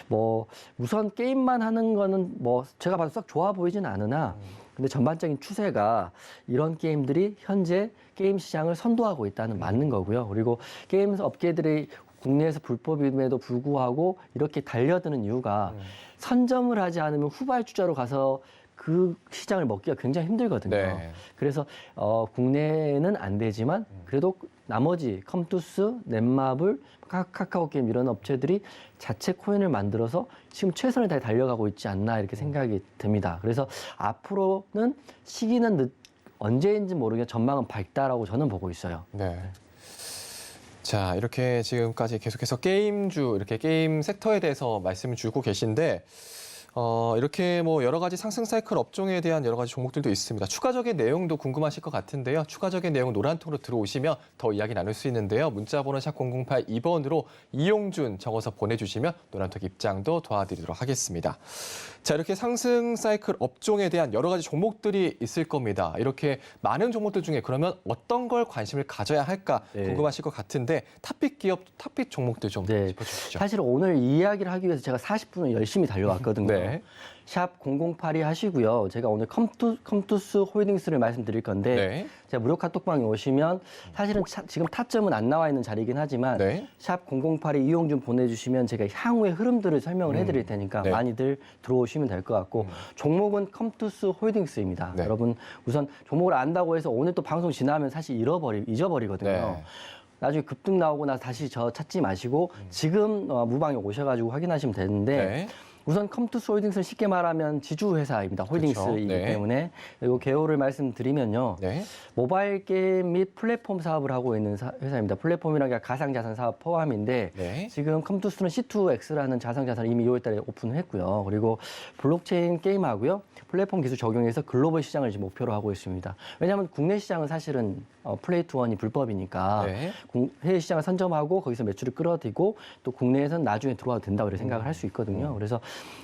뭐 우선 게임만 하는 거는 뭐 제가 봐도 썩 좋아 보이진 않으나 근데 전반적인 추세가 이런 게임들이 현재 게임 시장을 선도하고 있다는 맞는 거고요. 그리고 게임 업계들이 국내에서 불법임에도 불구하고 이렇게 달려드는 이유가 선점을 하지 않으면 후발주자로 가서 그 시장을 먹기가 굉장히 힘들거든요. 네. 그래서 국내는 안 되지만 그래도 나머지 컴투스, 넷마블, 카카오게임 이런 업체들이 자체 코인을 만들어서 지금 최선을 다해 달려가고 있지 않나 이렇게 생각이 듭니다. 그래서 앞으로는 시기는 언제인지 모르게 전망은 밝다라고 저는 보고 있어요. 네. 자, 이렇게 지금까지 계속해서 게임주, 이렇게 게임 섹터에 대해서 말씀을 주고 계신데, 이렇게 뭐 여러 가지 상승 사이클 업종에 대한 여러 가지 종목들도 있습니다. 추가적인 내용도 궁금하실 것 같은데요. 추가적인 내용 노란통으로 들어오시면 더 이야기 나눌 수 있는데요. 문자번호 샵 0082번으로 이용준 적어서 보내주시면 노란통 입장도 도와드리도록 하겠습니다. 자, 이렇게 상승 사이클 업종에 대한 여러 가지 종목들이 있을 겁니다. 이렇게 많은 종목들 중에 그러면 어떤 걸 관심을 가져야 할까 네. 궁금하실 것 같은데 탑픽 기업, 탑픽 종목들 좀 네. 짚어주시죠. 사실 오늘 이 이야기를 하기 위해서 제가 40분을 열심히 달려왔거든요. 네. 샵 0082 하시고요. 제가 오늘 컴투스 홀딩스를 말씀드릴 건데 네. 제가 무료 카톡방에 오시면 사실은 지금 타점은 안 나와 있는 자리이긴 하지만 네. 샵 0082 이용준 보내주시면 제가 향후의 흐름들을 설명을 해드릴 테니까 네. 많이들 들어오시면 될 것 같고 종목은 컴투스 홀딩스입니다. 네. 여러분 우선 종목을 안다고 해서 오늘 또 방송 지나면 사실 잊어버리거든요. 네. 나중에 급등 나오고 나서 다시 저 찾지 마시고 지금 무방에 오셔가지고 확인하시면 되는데 네. 우선 컴투스 홀딩스는 쉽게 말하면 지주 회사입니다. 홀딩스이기 그렇죠. 네. 때문에 그리고 개요를 말씀드리면요. 네. 모바일 게임 및 플랫폼 사업을 하고 있는 회사입니다. 플랫폼이라는 게 가상자산 사업 포함인데 네. 지금 컴투스는 C2X라는 자산을 이미 2월 달에 오픈을 했고요. 그리고 블록체인 게임하고요. 플랫폼 기술 적용해서 글로벌 시장을 지금 목표로 하고 있습니다. 왜냐하면 국내 시장은 사실은 플레이 투 원이 불법이니까 네. 해외 시장을 선점하고 거기서 매출을 끌어들이고 또 국내에서는 나중에 들어와도 된다고 생각을 할 수 있거든요. 그래서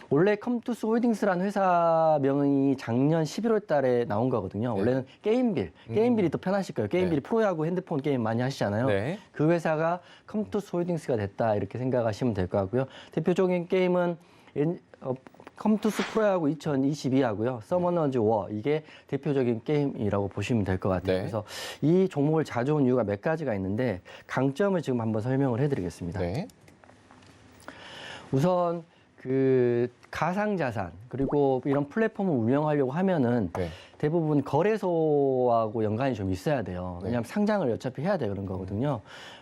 원래 컴투스 홀딩스라는 회사명이 작년 11월 달에 나온 거거든요. 네. 원래는 게임빌이 더 편하실 거예요. 게임빌이 프로야구 핸드폰 게임 많이 하시잖아요. 네. 그 회사가 컴투스 홀딩스가 됐다 이렇게 생각하시면 될 것 같고요. 대표적인 게임은 컴투스 프로야구 2022하고요. 서머너즈 워 이게 대표적인 게임이라고 보시면 될 것 같아요. 네. 그래서 이 종목을 자주 온 이유가 몇 가지가 있는데 강점을 지금 한번 설명을 해드리겠습니다. 네. 우선 그 가상자산 그리고 이런 플랫폼을 운영하려고 하면은 네. 대부분 거래소하고 연관이 좀 있어야 돼요. 왜냐하면 상장을 어차피 해야 돼 그런 거거든요.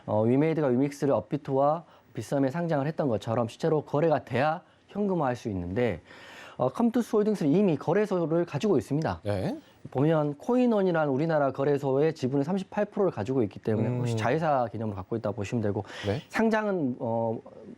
위메이드가 위믹스를 업비트와 빗썸에 상장을 했던 것처럼 실제로 거래가 돼야 현금화할 수 있는데 컴투스 홀딩스는 이미 거래소를 가지고 있습니다. 네. 보면 코인원이라는 우리나라 거래소의 지분의 38%를 가지고 있기 때문에 혹시 자회사 개념을 갖고 있다고 보시면 되고 네. 상장은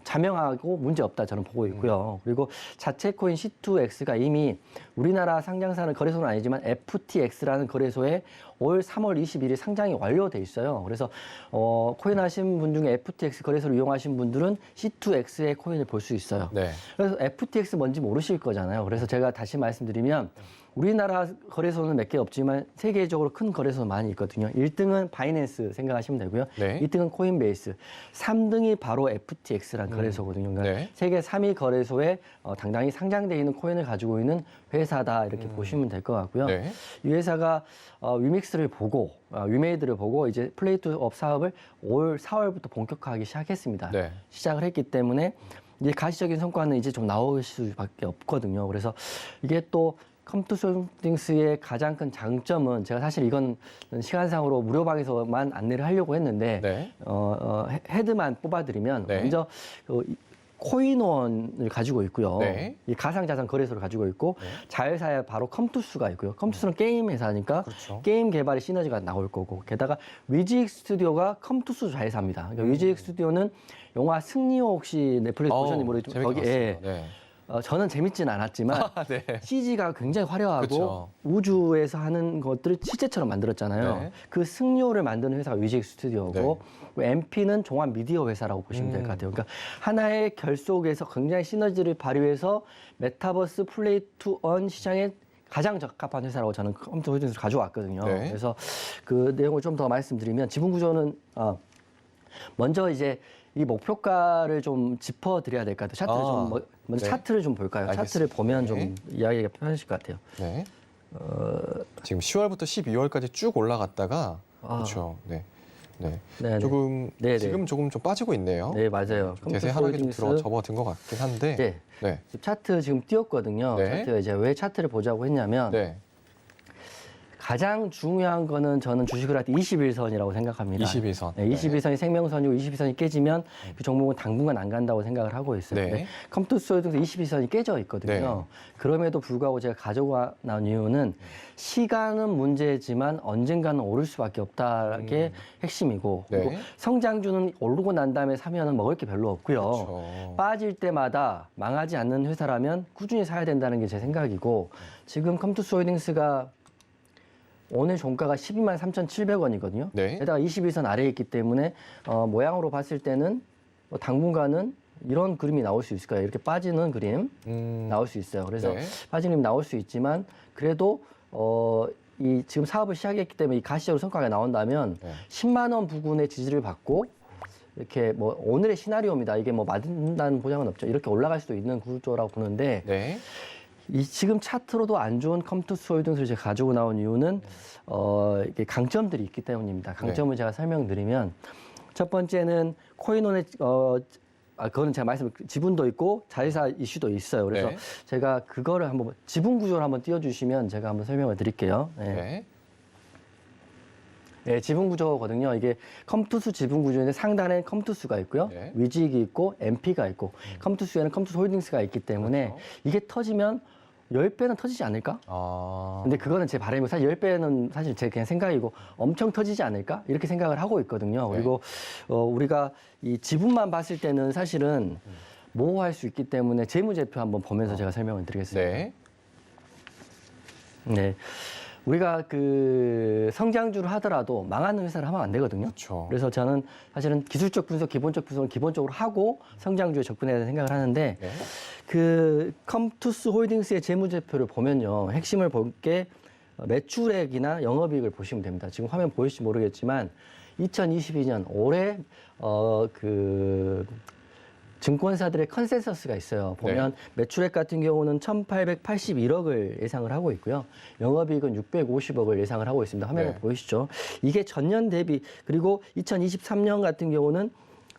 자명하고 문제 없다 저는 보고 있고요. 그리고 자체 코인 C2X가 이미 우리나라 상장사는 거래소는 아니지만 FTX라는 거래소에 올 3월 21일 상장이 완료돼 있어요. 그래서 코인 하신 분 중에 FTX 거래소를 이용하신 분들은 C2X의 코인을 볼 수 있어요. 네. 그래서 FTX 뭔지 모르실 거잖아요. 그래서 제가 다시 말씀드리면 우리나라 거래소는 몇 개 없지만 세계적으로 큰 거래소 많이 있거든요. 1등은 바이낸스 생각하시면 되고요. 네. 2등은 코인베이스, 3등이 바로 FTX라는 거래소거든요. 그러니까 네. 세계 3위 거래소에 당당히 상장되어 있는 코인을 가지고 있는 회사다 이렇게 보시면 될 것 같고요. 네. 이 회사가 위믹스를 보고 위메이드를 보고 이제 플레이투업 사업을 올 4월부터 본격화하기 시작했습니다. 네. 시작을 했기 때문에 이제 가시적인 성과는 이제 좀 나올 수밖에 없거든요. 그래서 이게 또 컴투솔딩스의 가장 큰 장점은 제가 사실 이건 시간상으로 무료방에서만 안내를 하려고 했는데 네. 헤드만 뽑아드리면 네. 먼저 코인원을 가지고 있고요. 네. 이 가상자산 거래소를 가지고 있고 네. 자회사에 바로 컴투스가 있고요. 컴투스는 게임 회사니까 그렇죠. 게임 개발의 시너지가 나올 거고 게다가 위지익 스튜디오가 컴투스 자회사입니다. 그러니까 위지익 스튜디오는 영화 승리호 혹시 넷플릭스 보셨는지 모르겠지만 재밌게 거기에 봤습니다. 네. 저는 재밌진 않았지만 네. CG가 굉장히 화려하고 그쵸. 우주에서 하는 것들을 실제처럼 만들었잖아요. 네. 그 승료를 만드는 회사가 위지익 스튜디오고 네. MP는 종합 미디어 회사라고 보시면 될 것 같아요. 그러니까 하나의 결속에서 굉장히 시너지를 발휘해서 메타버스 플레이 투 원 시장에 가장 적합한 회사라고 저는 컴퓨터 홀딩스를 가져왔거든요. 네. 그래서 그 내용을 좀 더 말씀드리면 지분 구조는 먼저 이제 이 목표가를 좀 짚어드려야 될 것 같아요. 차트를 좀 먼저 네. 차트를 좀 볼까요? 알겠습니다. 차트를 보면 좀 네. 이야기가 편하실 것 같아요. 네. 지금 10월부터 12월까지 쭉 올라갔다가 그렇죠. 네. 네. 네, 조금 네, 네. 지금 조금 좀 빠지고 있네요. 네, 맞아요. 대세 하락이 좀 접어든 것 같긴 한데. 네. 네. 지금 차트 지금 띄웠거든요. 네. 차트가 이제 왜 차트를 보자고 했냐면 네. 가장 중요한 거는 저는 주식을 할 때 21선이라고 생각합니다. 21선. 네, 21선이 생명선이고 22선이 깨지면 그 종목은 당분간 안 간다고 생각을 하고 있어요. 네. 근데 컴투스홀딩스 22선이 깨져 있거든요. 그럼에도 불구하고 제가 가져가 나온 이유는 시간은 문제지만 언젠가는 오를 수밖에 없다는 게 핵심이고 네. 그리고 성장주는 오르고 난 다음에 사면은 먹을 게 별로 없고요. 그렇죠. 빠질 때마다 망하지 않는 회사라면 꾸준히 사야 된다는 게 제 생각이고 지금 컴투스홀딩스가 오늘 종가가 12만 3,700원이거든요. 네. 게다가 21선 아래에 있기 때문에 모양으로 봤을 때는 당분간은 이런 그림이 나올 수 있을까요? 이렇게 빠지는 그림 나올 수 있어요. 그래서 네. 빠지는 그림 나올 수 있지만 그래도 이 지금 사업을 시작했기 때문에 이 가시적으로 성과가 나온다면 네. 10만 원 부근의 지지를 받고 이렇게 뭐 오늘의 시나리오입니다. 이게 뭐 맞는다는 보장은 없죠. 이렇게 올라갈 수도 있는 구조라고 보는데 네. 이 지금 차트로도 안 좋은 컴투스 홀딩스를 제가 가지고 나온 이유는 이게 강점들이 있기 때문입니다. 강점을 제가 설명드리면 첫 번째는 코인원의 그거는 제가 지분도 있고 자회사 이슈도 있어요. 그래서 네. 제가 그거를 한번 지분 구조를 한번 띄워주시면 제가 한번 설명을 드릴게요. 네. 네. 네, 지분 구조거든요. 이게 컴투스 지분 구조인데 상단에 컴투스가 있고요. 네. 위직이 있고 MP가 있고 컴투스에는 컴투스 홀딩스가 있기 때문에 그렇죠. 이게 터지면 10배는 터지지 않을까? 아. 근데 그거는 제 바람이고 사실 10배는 사실 제 그냥 생각이고 엄청 터지지 않을까? 이렇게 생각을 하고 있거든요. 네. 그리고 우리가 이 지분만 봤을 때는 사실은 모호할 수 있기 때문에 재무제표 한번 보면서 제가 설명을 드리겠습니다. 네. 네. 우리가 그 성장주를 하더라도 망하는 회사를 하면 안 되거든요. 그렇죠. 그래서 저는 사실은 기술적 분석, 기본적 분석을 기본적으로 하고 성장주에 접근해야 된다는 생각을 하는데 네. 그 컴투스 홀딩스의 재무제표를 보면요. 핵심을 볼 게 매출액이나 영업이익을 보시면 됩니다. 지금 화면 보일지 모르겠지만 2022년 올해 그 증권사들의 컨센서스가 있어요. 보면 매출액 같은 경우는 1,881억을 예상을 하고 있고요. 영업이익은 650억을 예상을 하고 있습니다. 화면에 네. 보이시죠? 이게 전년 대비 그리고 2023년 같은 경우는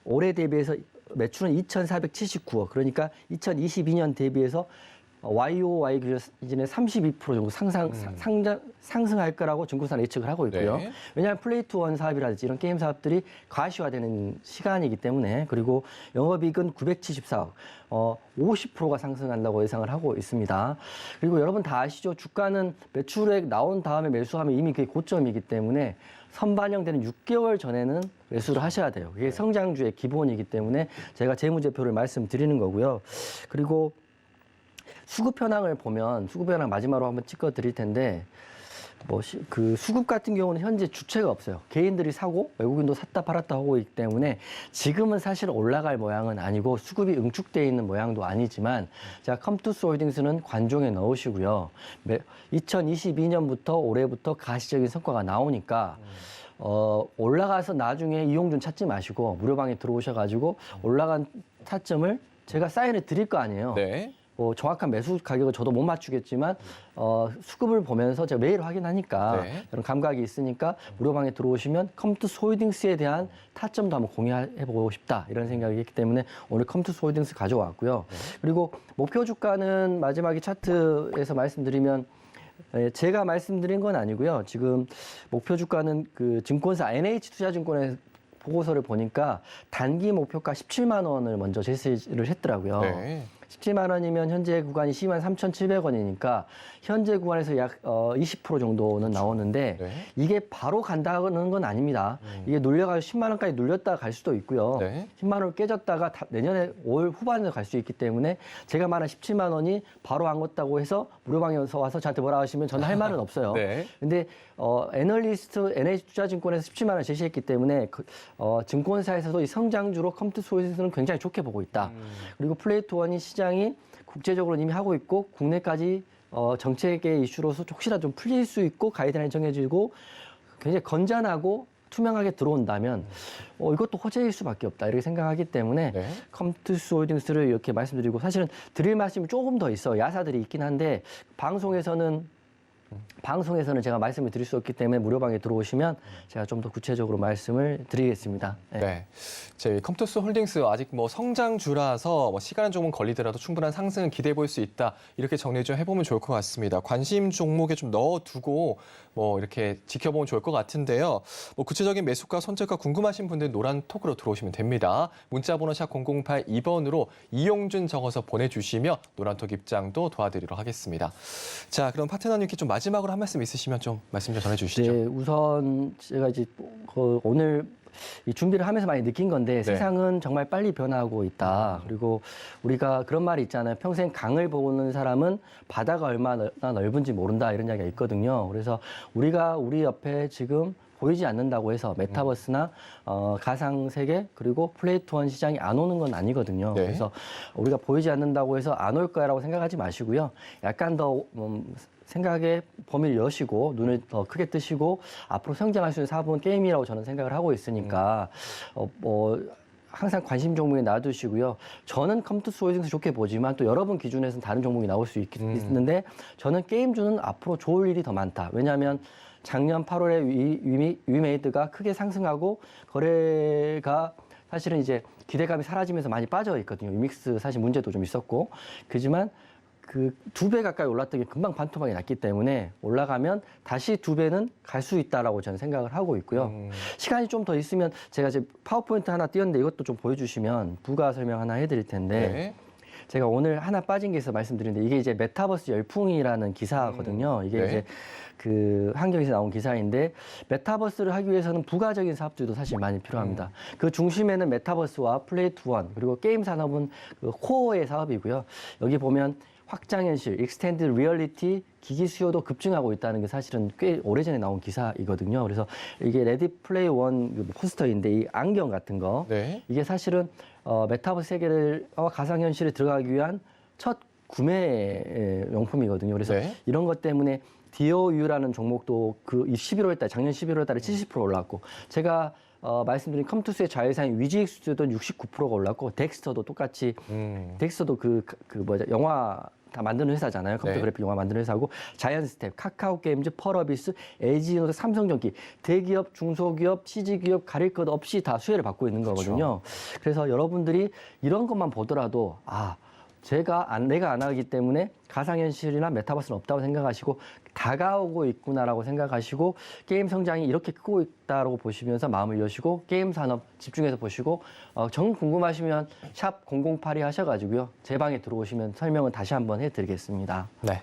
올해 대비해서 매출은 2,479억. 그러니까 2022년 대비해서 YOY 기준에 32% 정도 상승할 거라고 증권사는 예측을 하고 있고요. 네. 왜냐하면 플레이투원 사업이라든지 이런 게임 사업들이 가시화되는 시간이기 때문에 그리고 영업이익은 974억, 50%가 상승한다고 예상을 하고 있습니다. 그리고 여러분 다 아시죠? 주가는 매출액 나온 다음에 매수하면 이미 그게 고점이기 때문에 선반영되는 6개월 전에는 매수를 하셔야 돼요. 그게 성장주의 기본이기 때문에 제가 재무제표를 말씀드리는 거고요. 그리고 수급 현황을 보면 수급 현황 마지막으로 한번 찍어 드릴 텐데 그 수급 같은 경우는 현재 주체가 없어요. 개인들이 사고 외국인도 샀다 팔았다 하고 있기 때문에 지금은 사실 올라갈 모양은 아니고 수급이 응축되어 있는 모양도 아니지만 자, 컴투스 홀딩스는 관종에 넣으시고요. 2022년부터 올해부터 가시적인 성과가 나오니까 올라가서 나중에 이용준 찾지 마시고 무료방에 들어오셔가지고 올라간 타점을 제가 사인을 드릴 거 아니에요. 네. 정확한 매수 가격을 저도 못 맞추겠지만 수급을 보면서 제가 매일 확인하니까 네. 이런 감각이 있으니까 무료방에 들어오시면 컴투스 홀딩스에 대한 타점도 한번 공유해보고 싶다 이런 생각이 있기 때문에 오늘 컴투스 홀딩스 가져왔고요. 그리고 목표 주가는 마지막에 차트에서 말씀드리면 제가 말씀드린 건 아니고요. 지금 목표 주가는 그 증권사 NH투자증권의 보고서를 보니까 단기 목표가 17만 원을 먼저 제시를 했더라고요. 네. 17만 원이면 현재 구간이 12만 3,700원이니까 현재 구간에서 약 20% 정도는 나오는데 네. 이게 바로 간다는 건 아닙니다. 이게 눌려가지고 10만 원까지 눌렸다가 갈 수도 있고요. 네. 10만 원을 깨졌다가 내년에 올 후반에 갈 수 있기 때문에 제가 말한 17만 원이 바로 안 걷다고 해서 무료방에서 와서 저한테 뭐라 하시면 저는 할 말은 없어요. 네. 근데 애널리스트 NH투자증권에서 17만 원 제시했기 때문에 증권사에서도 이 성장주로 컴투스 홀딩스는 굉장히 좋게 보고 있다. 그리고 플레이투원이 시장이 국제적으로 이미 하고 있고 국내까지 정책의 이슈로서 혹시라도 좀 풀릴 수 있고 가이드라인 정해지고 굉장히 건전하고 투명하게 들어온다면 이것도 호재일 수밖에 없다 이렇게 생각하기 때문에 네. 컴투스 홀딩스를 이렇게 말씀드리고 사실은 드릴 말씀이 조금 더 있어요. 야사들이 있긴 한데 방송에서는 제가 말씀을 드릴 수 없기 때문에 무료방에 들어오시면 제가 좀 더 구체적으로 말씀을 드리겠습니다. 네. 네. 저희 컴투스 홀딩스 아직 성장주라서 시간은 조금 걸리더라도 충분한 상승은 기대해 볼 수 있다. 이렇게 정리 좀 해보면 좋을 것 같습니다. 관심 종목에 좀 넣어두고 이렇게 지켜보면 좋을 것 같은데요. 구체적인 매수가, 손절가 궁금하신 분들 노란톡으로 들어오시면 됩니다. 문자번호 샵 0082번으로 이용준 적어서 보내주시면 노란톡 입장도 도와드리도록 하겠습니다. 자, 그럼 파트너님께 좀 마지막으로 한 말씀 있으시면 좀 말씀 좀 전해주시죠. 네, 우선 제가 이제 오늘 이 준비를 하면서 많이 느낀 건데 세상은 정말 빨리 변화하고 있다. 그리고 우리가 그런 말이 있잖아요. 평생 강을 보는 사람은 바다가 얼마나 넓은지 모른다 이런 이야기가 있거든요. 그래서 우리가 우리 옆에 지금 보이지 않는다고 해서 메타버스나 가상세계 그리고 플레이투원 시장이 안 오는 건 아니거든요. 네. 그래서 우리가 보이지 않는다고 해서 안 올 거라고 생각하지 마시고요. 약간 더 생각의 범위를 여시고 눈을 더 크게 뜨시고 앞으로 성장할 수 있는 사업은 게임이라고 저는 생각을 하고 있으니까 항상 관심 종목에 놔두시고요. 저는 컴투스 홀딩스 좋게 보지만 또 여러분 기준에서는 다른 종목이 나올 수 있는데 저는 게임주는 앞으로 좋을 일이 더 많다. 왜냐하면 작년 8월에 위메이드가 크게 상승하고 거래가 사실은 이제 기대감이 사라지면서 많이 빠져 있거든요. 위믹스 사실 문제도 좀 있었고 그지만 그 2배 가까이 올랐던 게 금방 반토막이 났기 때문에 올라가면 다시 2배는 갈 수 있다라고 저는 생각을 하고 있고요. 시간이 좀 더 있으면 제가 이제 파워포인트 하나 띄웠는데 이것도 좀 보여주시면 부가 설명 하나 해드릴 텐데 네. 제가 오늘 하나 빠진 게 있어 말씀드리는데 이게 이제 메타버스 열풍이라는 기사거든요. 이게 네. 이제 그 환경에서 나온 기사인데 메타버스를 하기 위해서는 부가적인 사업들도 사실 많이 필요합니다. 그 중심에는 메타버스와 플레이투원 그리고 게임 산업은 그 코어의 사업이고요. 여기 보면 확장현실, 익스텐드 리얼리티 기기 수요도 급증하고 있다는 게 사실은 꽤 오래전에 나온 기사이거든요. 그래서 이게 레디 플레이 원 포스터인데 이 안경 같은 거 네. 이게 사실은 메타버스 세계를 가상현실에 들어가기 위한 첫 구매 용품이거든요. 그래서 네. 이런 것 때문에 DOU라는 종목도 작년 11월 달에 70% 올랐고 제가 말씀드린 컴투스의 자회사인 위지익스도 69%가 올랐고 덱스터도 똑같이 덱스터도 영화 다 만드는 회사잖아요. 컴퓨터 네. 그래픽 영화 만드는 회사고 자이언트스텝, 카카오게임즈, 펄어비스, LG노트, 삼성전기 대기업, 중소기업, CG기업 가릴 것 없이 다 수혜를 받고 있는 거거든요. 그래서 여러분들이 이런 것만 보더라도 내가 안 하기 때문에 가상현실이나 메타버스는 없다고 생각하시고 다가오고 있구나라고 생각하시고 게임 성장이 이렇게 크고 있다라고 보시면서 마음을 여시고 게임 산업 집중해서 보시고 정 궁금하시면 샵 008이 하셔가지고요. 제 방에 들어오시면 설명은 다시 한번 해드리겠습니다. 네.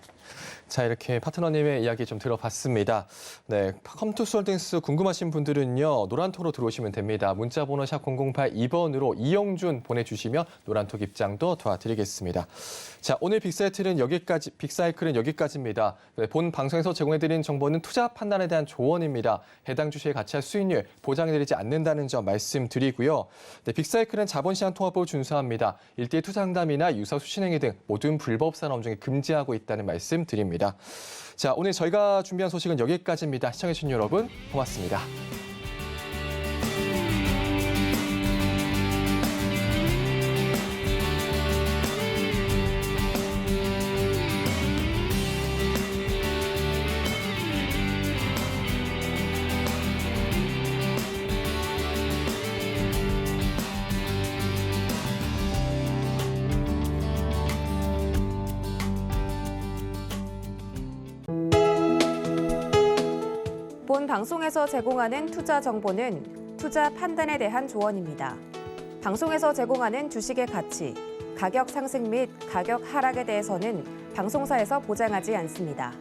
자, 이렇게 파트너님의 이야기 좀 들어봤습니다. 네, 컴투스 홀딩스 궁금하신 분들은요. 노란톡으로 들어오시면 됩니다. 문자 번호 샵 0082번으로 이용준 보내주시면 노란톡 입장도 도와드리겠습니다. 자, 오늘 빅세트는 여기 여기까지, 빅사이클은 여기까지입니다. 네, 본 방송에서 제공해드린 정보는 투자 판단에 대한 조언입니다. 해당 주식의 가치와 수익률 보장해드리지 않는다는 점 말씀드리고요. 네, 빅사이클은 자본시장 통합법을 준수합니다. 일대일 투자 상담이나 유사 수신행위 등 모든 불법 산업 중에 금지하고 있다는 말씀 드립니다. 자, 오늘 저희가 준비한 소식은 여기까지입니다. 시청해주신 여러분 고맙습니다. 본 방송에서 제공하는 투자 정보는 투자 판단에 대한 조언입니다. 방송에서 제공하는 주식의 가치, 가격 상승 및 가격 하락에 대해서는 방송사에서 보장하지 않습니다.